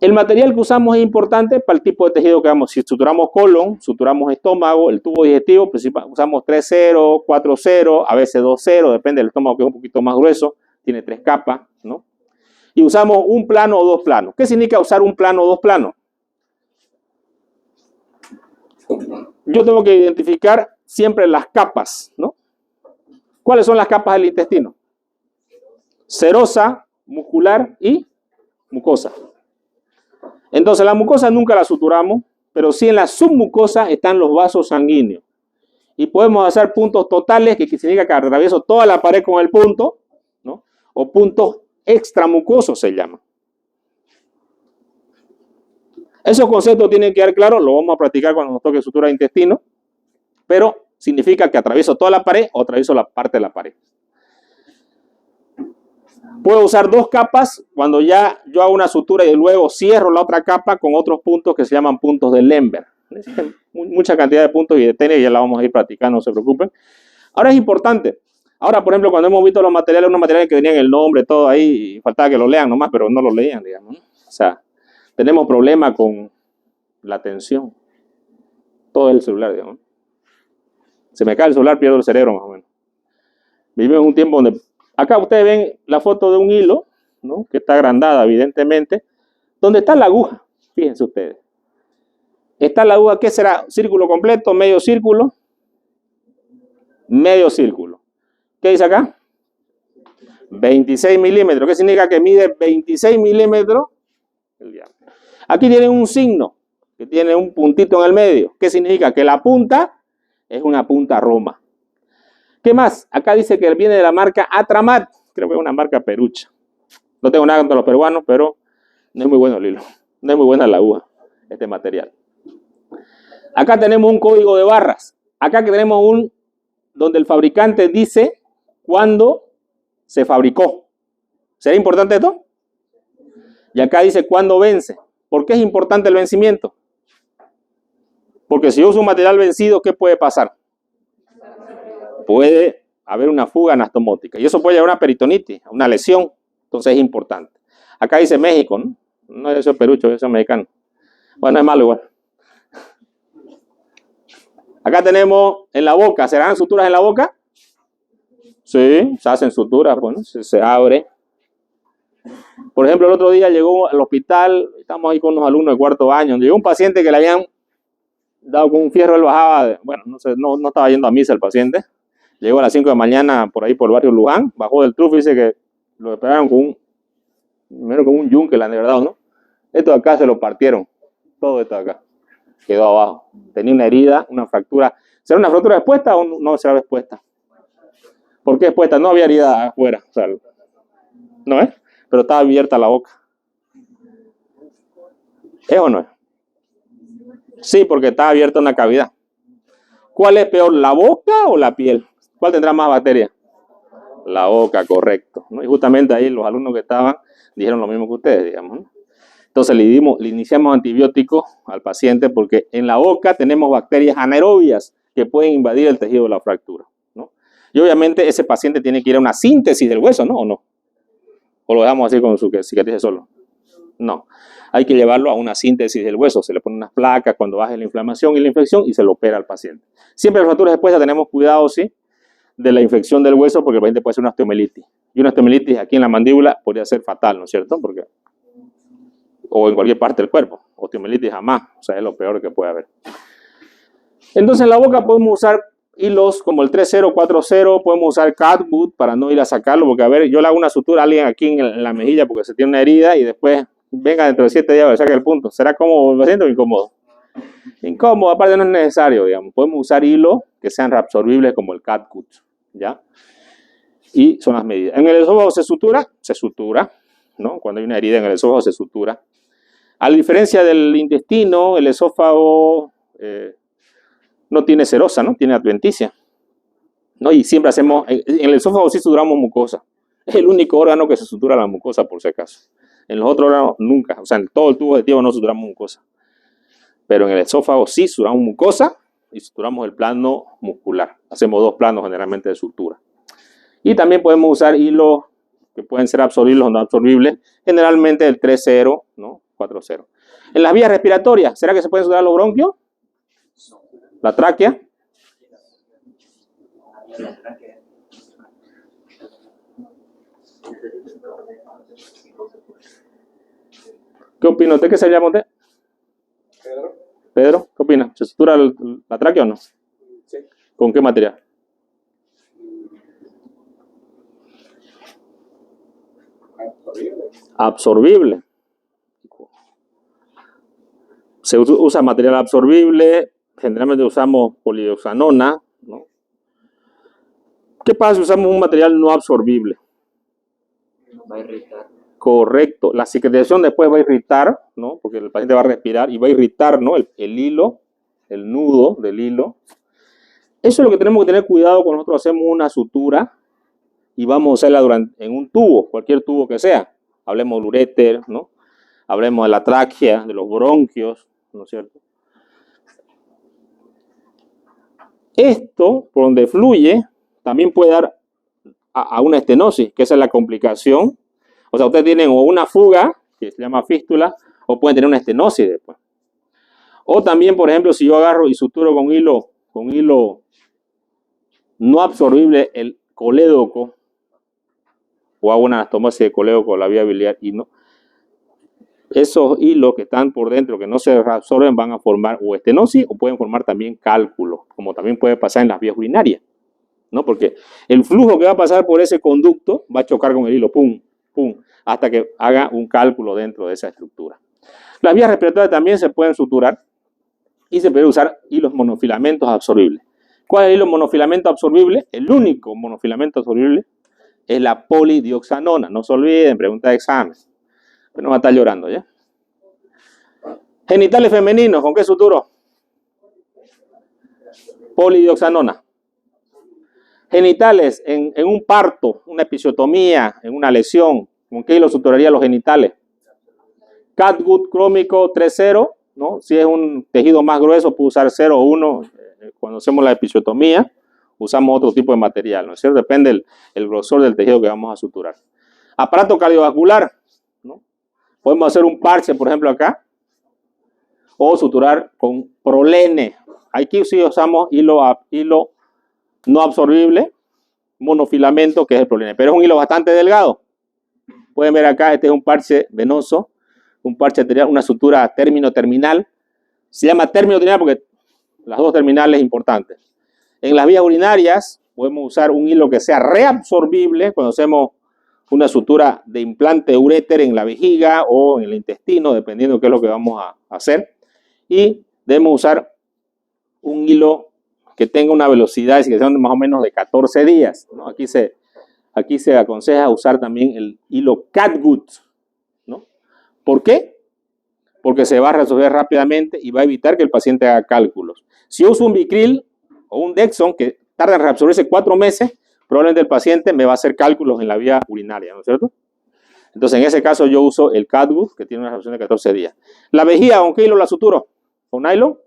El material que usamos es importante para el tipo de tejido que hagamos. Si suturamos colon, suturamos estómago, el tubo digestivo, usamos 3-0, 4-0, a veces 2-0, depende del estómago que es un poquito más grueso, tiene 3 capas, ¿no? Y usamos un plano o 2 planos. ¿Qué significa usar un plano o 2 planos? Yo tengo que identificar siempre las capas, ¿no? ¿Cuáles son las capas del intestino? Serosa, muscular y mucosa. Entonces la mucosa nunca la suturamos, pero sí en la submucosa están los vasos sanguíneos. Y podemos hacer puntos totales, que significa que atravieso toda la pared con el punto, ¿no? O puntos extramucosos se llaman. Esos conceptos tienen que quedar claros, lo vamos a practicar cuando nos toque sutura de intestino, pero significa que atravieso toda la pared o atravieso la parte de la pared. Puedo usar 2 capas cuando ya yo hago una sutura y luego cierro la otra capa con otros puntos que se llaman puntos de Lemberg. Mucha cantidad de puntos y de técnicas, ya la vamos a ir practicando, no se preocupen. Ahora es importante. Ahora, por ejemplo, cuando hemos visto los materiales, unos materiales que tenían el nombre, todo ahí, y faltaba que lo lean nomás, pero no lo leían, digamos, ¿no? O sea, tenemos problemas con la atención. Todo el celular, digamos. Se me cae el celular, pierdo el cerebro, más o menos. Vivimos en un tiempo donde... Acá ustedes ven la foto de un hilo, ¿no? Que está agrandada, evidentemente. ¿Dónde está la aguja? Fíjense ustedes. Está la aguja, ¿qué será? ¿Círculo completo? ¿Medio círculo? Medio círculo. ¿Qué dice acá? 26 milímetros. ¿Qué significa que mide 26 milímetros? Aquí tienen un signo, que tiene un puntito en el medio. ¿Qué significa? Que la punta es una punta Roma. ¿Qué más? Acá dice que viene de la marca Atramat. Creo que es una marca perucha. No tengo nada contra los peruanos, pero no es muy bueno el hilo. No es muy buena la aguja, este material. Acá tenemos un código de barras. Acá que tenemos donde el fabricante dice cuándo se fabricó. ¿Será importante esto? Y acá dice cuándo vence. ¿Por qué es importante el vencimiento? Porque si yo uso un material vencido, ¿qué puede pasar? Puede haber una fuga anastomótica. Y eso puede llevar a una peritonitis, a una lesión. Entonces es importante. Acá dice México, ¿no? No es eso perucho, eso es mexicano. Bueno, es malo igual. Acá tenemos en la boca. ¿Serán suturas en la boca? Sí, se hacen suturas, bueno, se abre. Por ejemplo, el otro día llegó al hospital, estamos ahí con unos alumnos de 4º año, llegó un paciente que le habían dado con un fierro, él bajaba, bueno, no estaba yendo a misa el paciente, llegó a las 5 de la mañana por ahí por el barrio Luján, bajó del trufo y dice que lo esperaron primero con un yunque, la verdad, ¿no? Esto de acá se lo partieron, todo esto de acá, quedó abajo, tenía una herida, una fractura. ¿Será una fractura expuesta o no será expuesta? ¿Por qué expuesta? No había herida afuera, o sea, ¿no es? Pero estaba abierta la boca. ¿Es o no es? Sí, porque está abierta una cavidad. ¿Cuál es peor, la boca o la piel? ¿Cuál tendrá más bacterias? La boca, correcto, ¿no? Y justamente ahí los alumnos que estaban dijeron lo mismo que ustedes, digamos, ¿no? Entonces le iniciamos antibióticos al paciente porque en la boca tenemos bacterias anaerobias que pueden invadir el tejido de la fractura, ¿no? Y obviamente ese paciente tiene que ir a una síntesis del hueso, ¿no? ¿O no? ¿O lo dejamos así con su cicatriz solo? No. Hay que llevarlo a una síntesis del hueso. Se le pone unas placas cuando baje la inflamación y la infección y se lo opera al paciente. Siempre en las fracturas expuestas tenemos cuidado, sí, de la infección del hueso porque el paciente puede ser una osteomelitis. Y una osteomelitis aquí en la mandíbula podría ser fatal, ¿no es cierto? Porque, o en cualquier parte del cuerpo. Osteomelitis jamás. O sea, es lo peor que puede haber. Entonces en la boca podemos usar hilos como el 3-0, 4-0, podemos usar catwood para no ir a sacarlo, porque a ver, yo le hago una sutura a alguien aquí en la mejilla porque se tiene una herida y después venga dentro de 7 días y saque el punto. ¿Será cómodo el paciente o incómodo? Incómodo, aparte no es necesario, digamos. Podemos usar hilos que sean reabsorbibles como el catwood, ¿ya? Y son las medidas. En el esófago se sutura, ¿no? Cuando hay una herida en el esófago se sutura. A diferencia del intestino, el esófago no tiene serosa, ¿no? Tiene adventicia, ¿no? Y siempre hacemos, en el esófago sí suturamos mucosa. Es el único órgano que se sutura la mucosa, por si acaso. En los otros órganos nunca, o sea, en todo el tubo digestivo no suturamos mucosa. Pero en el esófago sí suturamos mucosa y suturamos el plano muscular. Hacemos 2 planos generalmente de sutura. Y también podemos usar hilos que pueden ser absorbibles o no absorbibles. Generalmente el 3-0, ¿no? 4-0. En las vías respiratorias, ¿será que se pueden suturar los bronquios? La tráquea. ¿Qué opina usted? ¿Qué se llama usted? Pedro. Pedro, ¿qué opina? ¿Se sutura la tráquea o no? Sí. ¿Con qué material? Absorbible. Se usa material absorbible, generalmente usamos polidioxanona, ¿no? ¿Qué pasa si usamos un material no absorbible? Va a irritar. Correcto. La cicatrización después va a irritar, ¿no? Porque el paciente va a respirar y va a irritar, ¿no? El hilo, el nudo del hilo. Eso es lo que tenemos que tener cuidado cuando nosotros hacemos una sutura y vamos a usarla en un tubo, cualquier tubo que sea. Hablemos del uréter, ¿no? Hablemos de la tráquea, de los bronquios, ¿no es cierto? Esto, por donde fluye, también puede dar a una estenosis, que esa es la complicación. O sea, ustedes tienen o una fuga, que se llama fístula, o pueden tener una estenosis después. O también, por ejemplo, si yo agarro y suturo con hilo no absorbible el colédoco, o hago una anastomosis de colédoco con la vía biliar y no, esos hilos que están por dentro, que no se reabsorben, van a formar o estenosis o pueden formar también cálculos, como también puede pasar en las vías urinarias, ¿no? Porque el flujo que va a pasar por ese conducto va a chocar con el hilo, pum, pum, hasta que haga un cálculo dentro de esa estructura. Las vías respiratorias también se pueden suturar y se puede usar hilos monofilamentos absorbibles. ¿Cuál es el hilo monofilamento absorbible? El único monofilamento absorbible es la polidioxanona. No se olviden, pregunta de examen. Pero no va a estar llorando, ¿ya? Genitales femeninos, ¿con qué suturo? Polidioxanona. Genitales en un parto, una episiotomía, en una lesión, ¿con qué hilo suturaría los genitales? Catgut crómico 3-0, ¿no? Si es un tejido más grueso, puede usar 0 o 1. Cuando hacemos la episiotomía, usamos otro tipo de material, ¿no es cierto? Depende el grosor del tejido que vamos a suturar. Aparato cardiovascular, ¿no? Podemos hacer un parche, por ejemplo, acá, o suturar con prolene. Aquí sí usamos hilo no absorbible, monofilamento, que es el prolene, pero es un hilo bastante delgado. Pueden ver acá, este es un parche venoso, un parche arterial, una sutura término-terminal. Se llama término-terminal porque las dos terminales importantes. En las vías urinarias podemos usar un hilo que sea reabsorbible cuando hacemos una sutura de implante uréter en la vejiga o en el intestino, dependiendo de qué es lo que vamos a hacer. Y debemos usar un hilo que tenga una velocidad de cicatrización de más o menos de 14 días, ¿no? Aquí se aconseja usar también el hilo catgut, ¿no? ¿Por qué? Porque se va a resolver rápidamente y va a evitar que el paciente haga cálculos. Si yo uso un Vicryl o un Dexon que tarda en reabsorberse 4 meses, probablemente el paciente me va a hacer cálculos en la vía urinaria, ¿no es cierto? Entonces, en ese caso, yo uso el catgut, que tiene una reabsorción de 14 días. La vejiga, ¿con qué hilo la suturo? ¿Con nylon?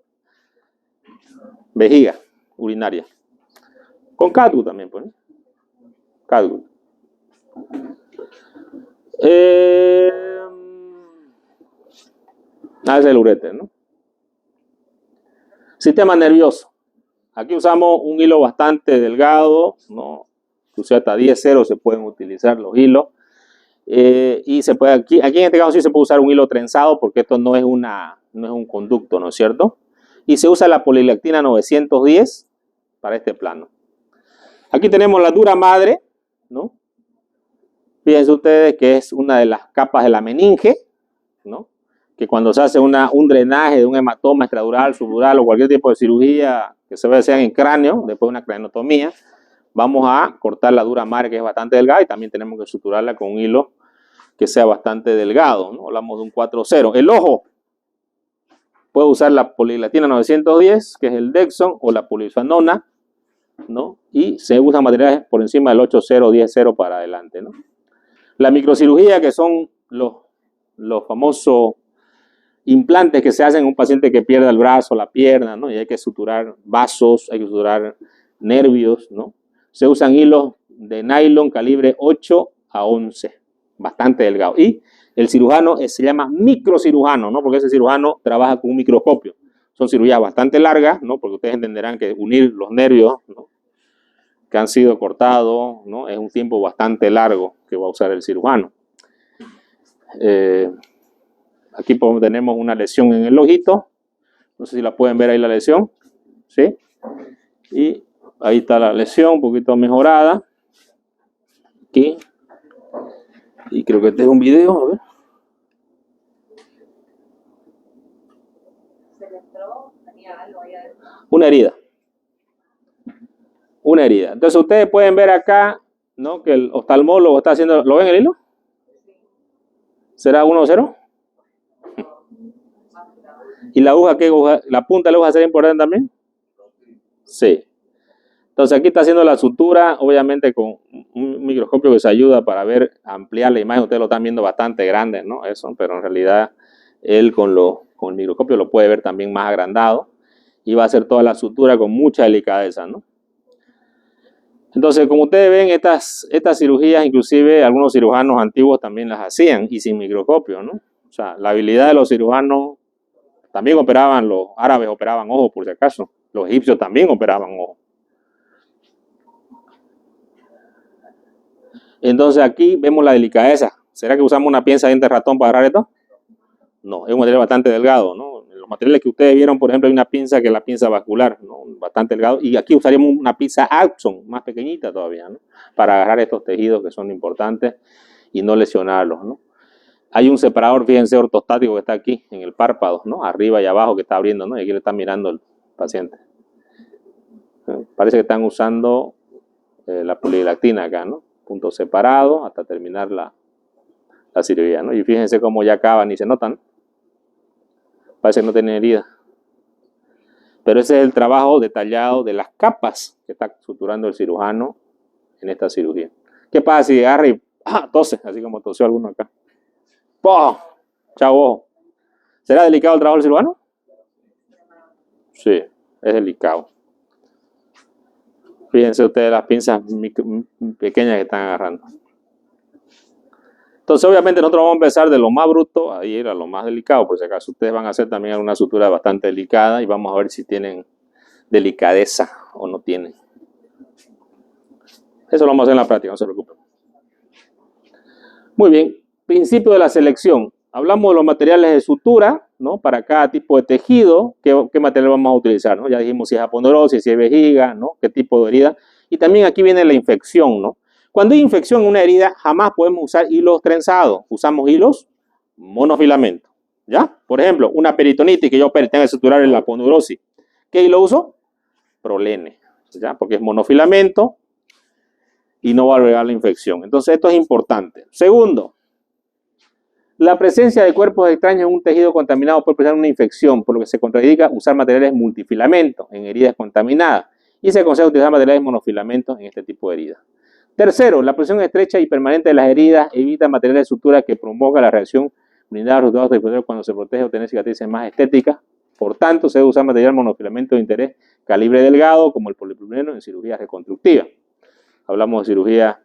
Vejiga urinaria. Con catgut también, pues, ¿no? Catgut. Ese es el uréter, ¿no? Sistema nervioso. Aquí usamos un hilo bastante delgado, ¿no? Incluso hasta 10-0 se pueden utilizar los hilos. Y se puede aquí en este caso sí se puede usar un hilo trenzado porque esto no es un conducto, ¿no es cierto? Y se usa la polilactina 910 para este plano. Aquí tenemos la dura madre, ¿no? Fíjense ustedes que es una de las capas de la meninge, ¿no? Que cuando se hace un drenaje de un hematoma extradural, subdural o cualquier tipo de cirugía que se vea en cráneo, después de una craneotomía, vamos a cortar la dura madre que es bastante delgada y también tenemos que suturarla con un hilo que sea bastante delgado, ¿no? Hablamos de un 4-0. El ojo puede usar la polilactina 910, que es el Dexon, o la polidioxanona, ¿no? Y se usan materiales por encima del 8-0, 10-0 para adelante, ¿no? La microcirugía, que son los famosos implantes que se hacen en un paciente que pierde el brazo, la pierna, ¿no? Y hay que suturar vasos, hay que suturar nervios, ¿no? Se usan hilos de nylon calibre 8 a 11, bastante delgado. Y El cirujano se llama microcirujano, ¿no? Porque ese cirujano trabaja con un microscopio. Son cirugías bastante largas, ¿no? Porque ustedes entenderán que unir los nervios, ¿no?, que han sido cortados, ¿no?, es un tiempo bastante largo que va a usar el cirujano. Aquí tenemos una lesión en el ojito. No sé si la pueden ver ahí la lesión. ¿Sí? Y ahí está la lesión, un poquito mejorada. Aquí. Y creo que este es un video, a ver. Una herida. Una herida. Entonces ustedes pueden ver acá, ¿no?, que el oftalmólogo está haciendo. ¿Lo ven el hilo? ¿Será 1-0? ¿Y la aguja qué? ¿La punta de la aguja será importante también? Sí. Entonces aquí está haciendo la sutura, obviamente con un microscopio que se ayuda para ver, ampliar la imagen. Ustedes lo están viendo bastante grande, ¿no? Eso, pero en realidad él con el microscopio lo puede ver también más agrandado y va a hacer toda la sutura con mucha delicadeza, ¿no? Entonces, como ustedes ven, estas cirugías, inclusive algunos cirujanos antiguos también las hacían y sin microscopio, ¿no? O sea, la habilidad de los cirujanos, también operaban, los árabes operaban ojos por si acaso, los egipcios también operaban ojos. Entonces aquí vemos la delicadeza. ¿Será que usamos una pinza de diente ratón para agarrar esto? No, es un material bastante delgado, ¿no? En los materiales que ustedes vieron, por ejemplo, hay una pinza que es la pinza vascular, ¿no?, bastante delgado. Y aquí usaríamos una pinza Axon, más pequeñita todavía, ¿no?, para agarrar estos tejidos que son importantes y no lesionarlos, ¿no? Hay un separador, fíjense, ortostático que está aquí en el párpado, ¿no?, arriba y abajo, que está abriendo, ¿no? Y aquí le está mirando el paciente. Parece que están usando la polidilactina acá, ¿no? Punto separado hasta terminar la cirugía, ¿no? Y fíjense cómo ya acaban y se notan. Parece que no tienen herida. Pero ese es el trabajo detallado de las capas que está suturando el cirujano en esta cirugía. ¿Qué pasa si agarra y tose? Así como tosió alguno acá. ¡Pum! Chao, ojo. ¿Será delicado el trabajo del cirujano? Sí, es delicado. Fíjense ustedes las pinzas pequeñas que están agarrando. Entonces, obviamente, nosotros vamos a empezar de lo más bruto a ir a lo más delicado. Por si acaso, ustedes van a hacer también alguna sutura bastante delicada y vamos a ver si tienen delicadeza o no tienen. Eso lo vamos a hacer en la práctica, no se preocupen. Muy bien, principio de la selección. Hablamos de los materiales de sutura, ¿no?, para cada tipo de tejido. ¿Qué material vamos a utilizar, ¿no? Ya dijimos si es aponeurosis, si es vejiga, ¿no?, qué tipo de herida. Y también aquí viene la infección, ¿no? Cuando hay infección en una herida, jamás podemos usar hilos trenzados. Usamos hilos monofilamento, ¿ya? Por ejemplo, una peritonitis que yo tenga que suturar en la aponeurosis. ¿Qué hilo uso? Prolene, ¿ya? Porque es monofilamento y no va a albergar la infección. Entonces, esto es importante. Segundo, la presencia de cuerpos extraños en un tejido contaminado puede presentar una infección, por lo que se contraindica usar materiales multifilamentos en heridas contaminadas y se aconseja utilizar materiales monofilamentos en este tipo de heridas. Tercero, la presión estrecha y permanente de las heridas evita materiales de sutura que provocan la reacción blindada de los resultados cuando se protege o tener cicatrices más estéticas. Por tanto, se debe usar material monofilamento de interés calibre delgado, como el polipropileno, en cirugías reconstructivas. Hablamos de cirugía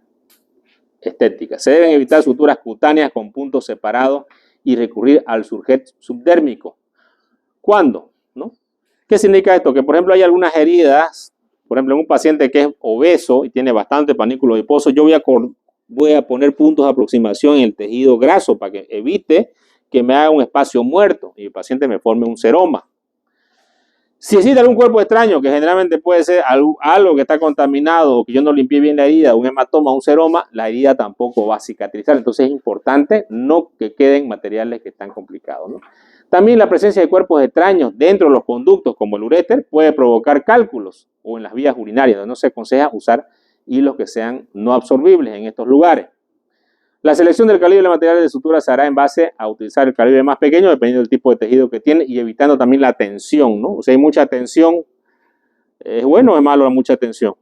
estética. Se deben evitar suturas cutáneas con puntos separados y recurrir al surjet subdérmico. ¿Cuándo? ¿No? ¿Qué significa esto? Que, por ejemplo, hay algunas heridas. Por ejemplo, en un paciente que es obeso y tiene bastante panículo adiposo, yo voy a poner puntos de aproximación en el tejido graso para que evite que me haga un espacio muerto y el paciente me forme un seroma. Si existe algún cuerpo extraño, que generalmente puede ser algo que está contaminado o que yo no limpié bien la herida, un hematoma, un seroma, la herida tampoco va a cicatrizar. Entonces es importante no que queden materiales que están complicados, ¿no? También la presencia de cuerpos extraños dentro de los conductos, como el uréter, puede provocar cálculos o en las vías urinarias, donde no se aconseja usar hilos que sean no absorbibles en estos lugares. La selección del calibre de materiales de sutura se hará en base a utilizar el calibre más pequeño, dependiendo del tipo de tejido que tiene y evitando también la tensión, ¿no? O sea, hay mucha tensión. ¿Es bueno o es malo mucha tensión?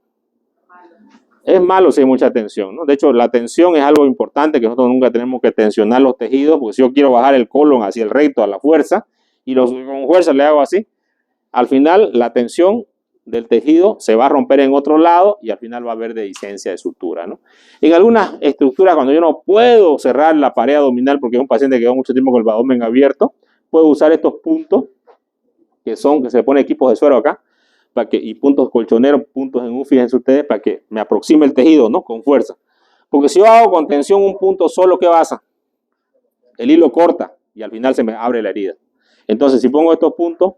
Es malo si hay mucha tensión, ¿no? De hecho, la tensión es algo importante que nosotros nunca tenemos que tensionar los tejidos, porque si yo quiero bajar el colon hacia el recto a la fuerza y con fuerza le hago así, al final la tensión del tejido se va a romper en otro lado y al final va a haber dehiscencia de sutura, ¿no? En algunas estructuras, cuando yo no puedo cerrar la pared abdominal porque es un paciente que lleva mucho tiempo con el abdomen abierto, puedo usar estos puntos que se pone equipos de suero acá, y puntos colchoneros, puntos en U, fíjense ustedes, para que me aproxime el tejido, ¿no? Con fuerza. Porque si yo hago con tensión un punto solo, ¿qué pasa? El hilo corta y al final se me abre la herida. Entonces, si pongo estos puntos,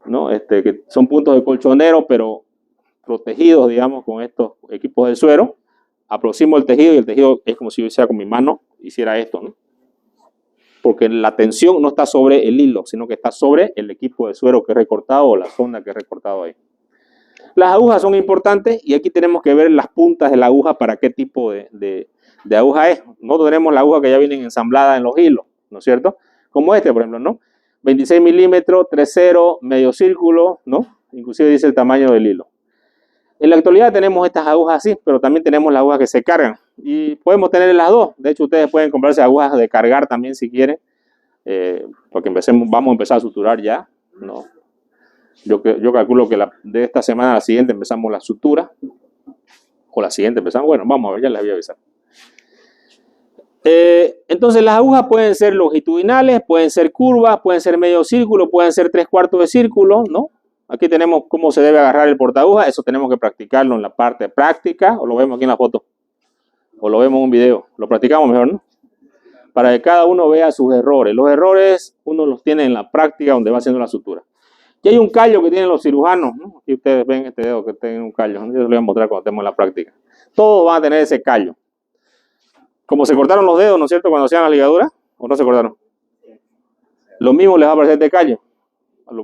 ¿no? Que son puntos de colchonero, pero protegidos, digamos, con estos equipos de suero, aproximo el tejido y el tejido es como si yo hiciera con mi mano, hiciera esto, ¿no? Porque la tensión no está sobre el hilo, sino que está sobre el equipo de suero que he recortado o la zona que he recortado ahí. Las agujas son importantes y aquí tenemos que ver las puntas de la aguja para qué tipo de aguja es. Nosotros tenemos la aguja que ya vienen ensambladas en los hilos, ¿no es cierto? Como este, por ejemplo, ¿no? 26 milímetros, 3/0, medio círculo, ¿no? Inclusive dice el tamaño del hilo. En la actualidad tenemos estas agujas así, pero también tenemos las agujas que se cargan. Y podemos tener las dos. De hecho, ustedes pueden comprarse agujas de cargar también si quieren. Porque vamos a empezar a suturar ya, ¿no? Yo calculo que de esta semana a la siguiente empezamos la sutura. O la siguiente empezamos. Bueno, vamos a ver, ya les voy a avisar. Entonces las agujas pueden ser longitudinales, pueden ser curvas, pueden ser medio círculo, pueden ser 3/4 de círculo, ¿no? Aquí tenemos cómo se debe agarrar el portaaguja. Eso tenemos que practicarlo en la parte práctica. O lo vemos aquí en la foto. O lo vemos en un video. Lo practicamos mejor, ¿no? Para que cada uno vea sus errores. Los errores uno los tiene en la práctica donde va haciendo la sutura. Y hay un callo que tienen los cirujanos, ¿no? Aquí ustedes ven este dedo que tiene un callo. Yo les voy a mostrar cuando estemos en la práctica. Todos van a tener ese callo. Como se cortaron los dedos, ¿no es cierto? Cuando hacían la ligadura. ¿O no se cortaron? Lo mismo les va a aparecer este callo.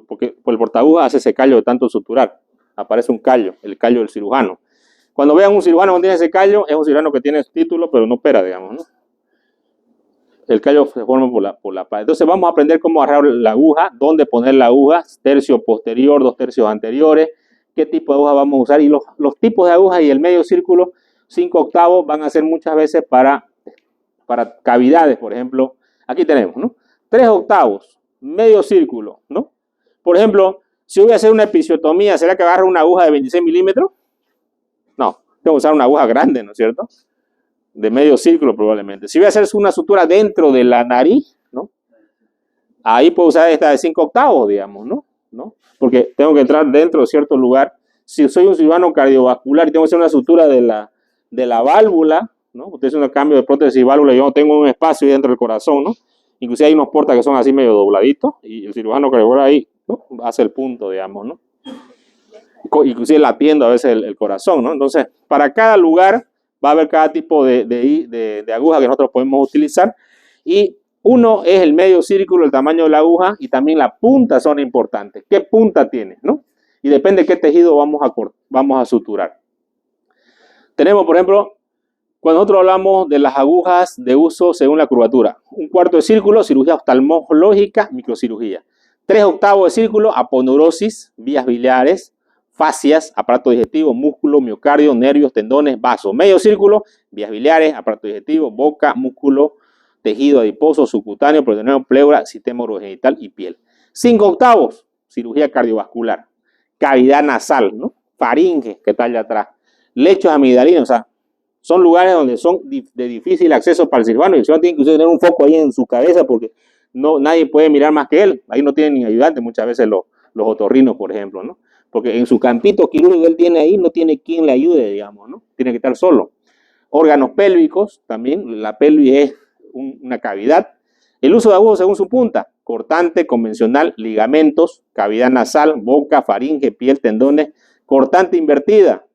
Porque por el portaaguja hace ese callo de tanto suturar. Aparece un callo, el callo del cirujano. Cuando vean un cirujano que tiene ese callo, es un cirujano que tiene título, pero no opera, digamos, ¿no? El callo se forma por la pared. Entonces vamos a aprender cómo agarrar la aguja, dónde poner la aguja, tercio posterior, 2 tercios anteriores, qué tipo de aguja vamos a usar. Y los tipos de agujas y el medio círculo, 5/8, van a ser muchas veces para cavidades, por ejemplo. Aquí tenemos, ¿no? 3/8, medio círculo, ¿no? Por ejemplo, si voy a hacer una episiotomía, ¿será que agarro una aguja de 26 milímetros? No, tengo que usar una aguja grande, ¿no es cierto? De medio círculo probablemente. Si voy a hacer una sutura dentro de la nariz, ¿no? Ahí puedo usar esta de 5/8, digamos, ¿no? Porque tengo que entrar dentro de cierto lugar. Si soy un cirujano cardiovascular y tengo que hacer una sutura de la válvula, ¿no? Usted hace un cambio de prótesis válvula y yo no tengo un espacio ahí dentro del corazón, ¿no? Inclusive hay unos portas que son así medio dobladitos y el cirujano cardiovascular ahí, ¿no? Hace el punto, digamos, ¿no? Inclusive latiendo a veces el corazón, ¿no? Entonces, para cada lugar va a haber cada tipo de aguja que nosotros podemos utilizar. Y uno es el medio círculo, el tamaño de la aguja, y también la punta son importantes. ¿Qué punta tiene, no? Y depende de qué tejido vamos a suturar. Tenemos, por ejemplo, cuando nosotros hablamos de las agujas de uso según la curvatura. 1/4 de círculo, cirugía oftalmológica, microcirugía. 3/8 de círculo, aponeurosis, vías biliares, fascias, aparato digestivo, músculo, miocardio, nervios, tendones, vasos. Medio círculo, vías biliares, aparato digestivo, boca, músculo, tejido adiposo, subcutáneo, peritoneum, pleura, sistema urogenital y piel. 5/8, cirugía cardiovascular. Cavidad nasal, ¿no? Faringe, que está allá atrás. Lechos amigdalinos, o sea, son lugares donde son de difícil acceso para el cirujano. Y el cirujano tiene que tener un foco ahí en su cabeza porque nadie puede mirar más que él. Ahí no tienen ni ayudante muchas veces los otorrinos, por ejemplo, ¿no? Porque en su campito quirúrgico él tiene ahí, no tiene quien le ayude, digamos, ¿no? Tiene que estar solo. Órganos pélvicos, también, la pelvis es una cavidad. El uso de agujas según su punta, cortante, convencional, ligamentos, cavidad nasal, boca, faringe, piel, tendones, cortante invertida,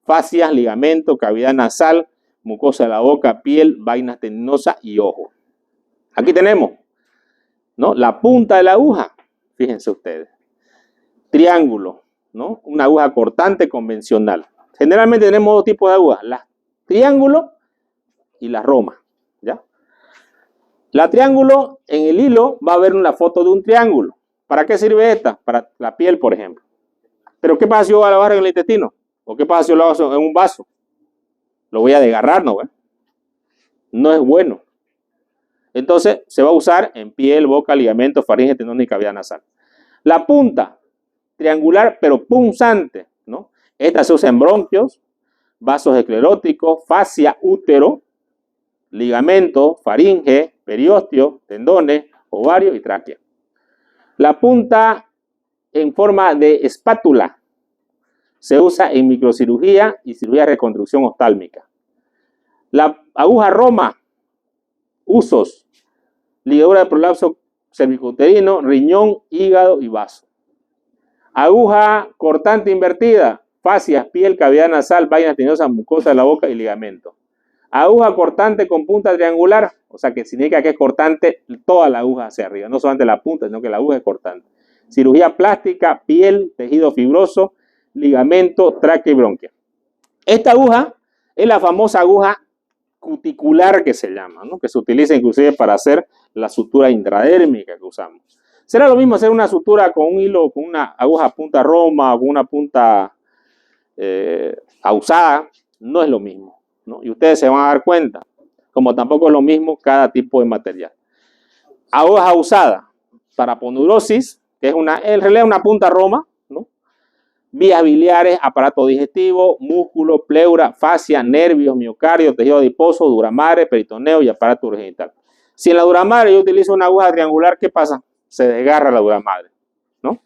fascias, ligamento, cavidad nasal, mucosa de la boca, piel, vaina tendinosa y ojo. Aquí tenemos, ¿no? La punta de la aguja, fíjense ustedes. Triángulo, ¿no? Una aguja cortante convencional. Generalmente tenemos 2 tipos de agujas, la triángulo y la roma, ¿ya? La triángulo, en el hilo va a haber una foto de un triángulo. ¿Para qué sirve esta? Para la piel, por ejemplo. Pero ¿qué pasa si yo la agarro en el intestino? ¿O qué pasa si yo lo hago en un vaso? Lo voy a desgarrar, ¿no? No es bueno. Entonces, se va a usar en piel, boca, ligamento, faringe, tendón y cavidad nasal. La punta, triangular, pero punzante, ¿no? Esta se usa en bronquios, vasos escleróticos, fascia, útero, ligamento, faringe, periósteo, tendones, ovario y tráquea. La punta en forma de espátula se usa en microcirugía y cirugía de reconstrucción oftálmica. La aguja Roma, usos, ligadura de prolapso cervicouterino, riñón, hígado y vaso. Aguja cortante invertida, fascias, piel, cavidad nasal, vainas teñosas, mucosa de la boca y ligamento. Aguja cortante con punta triangular, o sea que significa que es cortante toda la aguja hacia arriba, no solamente la punta, sino que la aguja es cortante. Cirugía plástica, piel, tejido fibroso, ligamento, tráquea y bronquia. Esta aguja es la famosa aguja cuticular que se llama, ¿no? Que se utiliza inclusive para hacer la sutura intradérmica que usamos. ¿Será lo mismo hacer una sutura con un hilo, con una aguja punta Roma o con una punta ausada? No es lo mismo, ¿no? Y ustedes se van a dar cuenta, como tampoco es lo mismo cada tipo de material. Aguja usada para ponurosis, que es en realidad una punta Roma, ¿no? Vías biliares, aparato digestivo, músculo, pleura, fascia, nervios, miocardio, tejido adiposo, duramadre, peritoneo y aparato urogenital. Si en la duramadre yo utilizo una aguja triangular, ¿qué pasa? Se desgarra la duramadre, ¿no?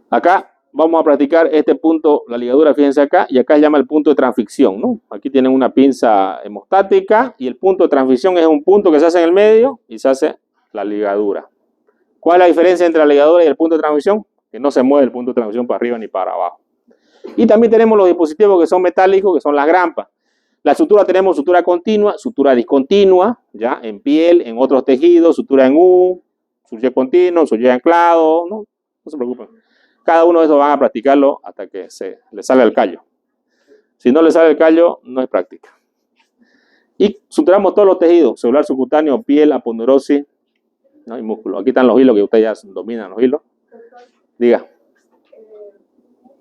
Acá vamos a practicar este punto, la ligadura, fíjense acá, y acá se llama el punto de transficción, ¿no? Aquí tienen una pinza hemostática y el punto de transficción es un punto que se hace en el medio y se hace la ligadura. ¿Cuál es la diferencia entre la ligadura y el punto de transficción? Que no se mueve el punto de transficción para arriba ni para abajo. Y también tenemos los dispositivos que son metálicos, que son las grampas. La sutura tenemos sutura continua, sutura discontinua, ya en piel, en otros tejidos, sutura en U, sutura continua, sutura anclado, no se preocupen. Cada uno de esos van a practicarlo hasta que le sale el callo. Si no le sale el callo, no es práctica. Y suturamos todos los tejidos, celular, subcutáneo, piel, aponeurosis, ¿no? Y músculo. Aquí están los hilos que ustedes ya dominan los hilos. Diga.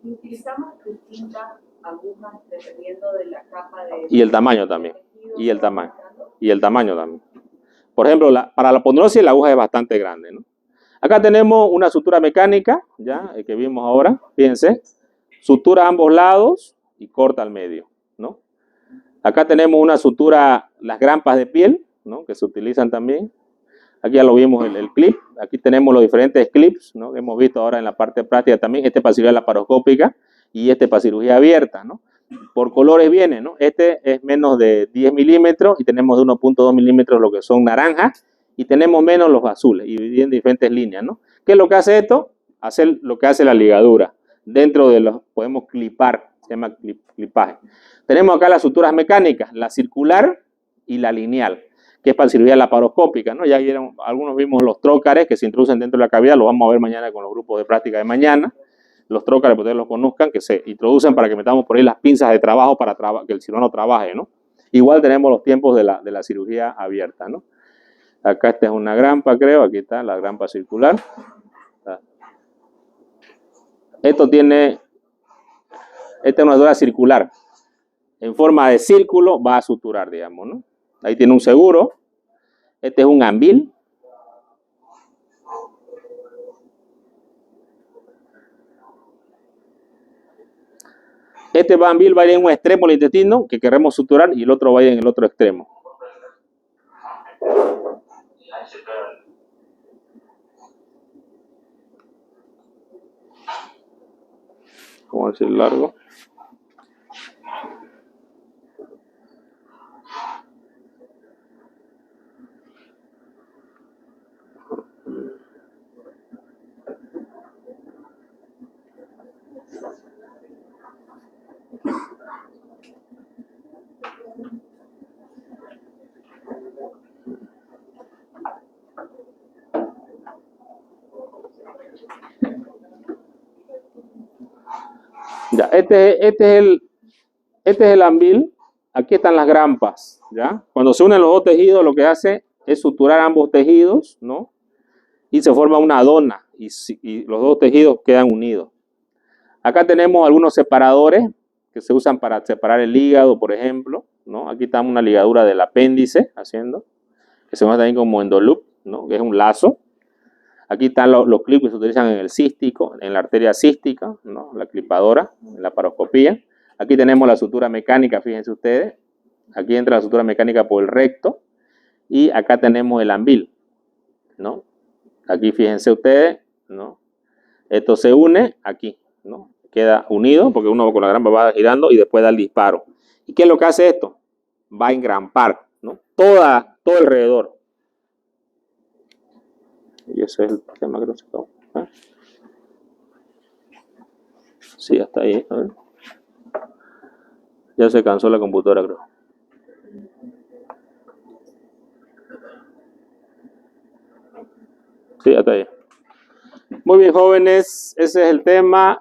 Utilizamos distintas agujas dependiendo de la capa de... Y el tamaño también. Y el tamaño también. Por ejemplo, para la ponurosis la aguja es bastante grande, ¿no? Acá tenemos una sutura mecánica, ya, que vimos ahora. Fíjense. Sutura a ambos lados y corta al medio, ¿no? Acá tenemos una sutura, las grampas de piel, ¿no? Que se utilizan también. Aquí ya lo vimos el clip. Aquí tenemos los diferentes clips, ¿no? Que hemos visto ahora en la parte práctica también. Este para cirugía laparoscópica y este para cirugía abierta, ¿no? Por colores viene, ¿no? Este es menos de 10 milímetros y tenemos de 1.2 milímetros lo que son naranjas y tenemos menos los azules y en diferentes líneas, ¿no? ¿Qué es lo que hace esto? Hacer lo que hace la ligadura. Dentro de los podemos clipar, se llama clipaje. Tenemos acá las suturas mecánicas, la circular y la lineal, que es para cirugía laparoscópica, ¿no? Ya vieron, algunos vimos los trócares que se introducen dentro de la cavidad, los vamos a ver mañana con los grupos de práctica de mañana. Los trócares, para que ustedes los conozcan, que se introducen para que metamos por ahí las pinzas de trabajo para que el cirujano trabaje, ¿no? Igual tenemos los tiempos de la cirugía abierta, ¿no? Acá esta es una grampa, creo, aquí está la grampa circular. Esta es una sutura circular. En forma de círculo va a suturar, digamos, ¿no? Ahí tiene un seguro. Este es un ambil. Este ambil va a ir en un extremo del intestino que queremos suturar y el otro va a ir en el otro extremo. Vamos a decir largo. Ya, este es el ambil. Aquí están las grampas, ¿ya? Cuando se unen los dos tejidos, lo que hace es suturar ambos tejidos, ¿no? Y se forma una dona y los dos tejidos quedan unidos. Acá tenemos algunos separadores que se usan para separar el hígado, por ejemplo, ¿no? Aquí está una ligadura del apéndice haciendo, que se llama también como endoloop, ¿no? Que es un lazo. Aquí están los clips que se utilizan en el cístico, en la arteria cística, ¿no? La clipadora, en la paroscopía. Aquí tenemos la sutura mecánica, fíjense ustedes. Aquí entra la sutura mecánica por el recto. Y acá tenemos el ambil, ¿no? Aquí fíjense ustedes, ¿no? Esto se une aquí, ¿no? Queda unido porque uno con la gran va girando y después da el disparo. ¿Y qué es lo que hace esto? Va a engrampar, ¿no? Todo alrededor. Y ese es el tema que no se acabó. ¿Eh? Sí, hasta ahí. A ver. Ya se cansó la computadora, creo. Sí, hasta ahí. Muy bien, jóvenes. Ese es el tema.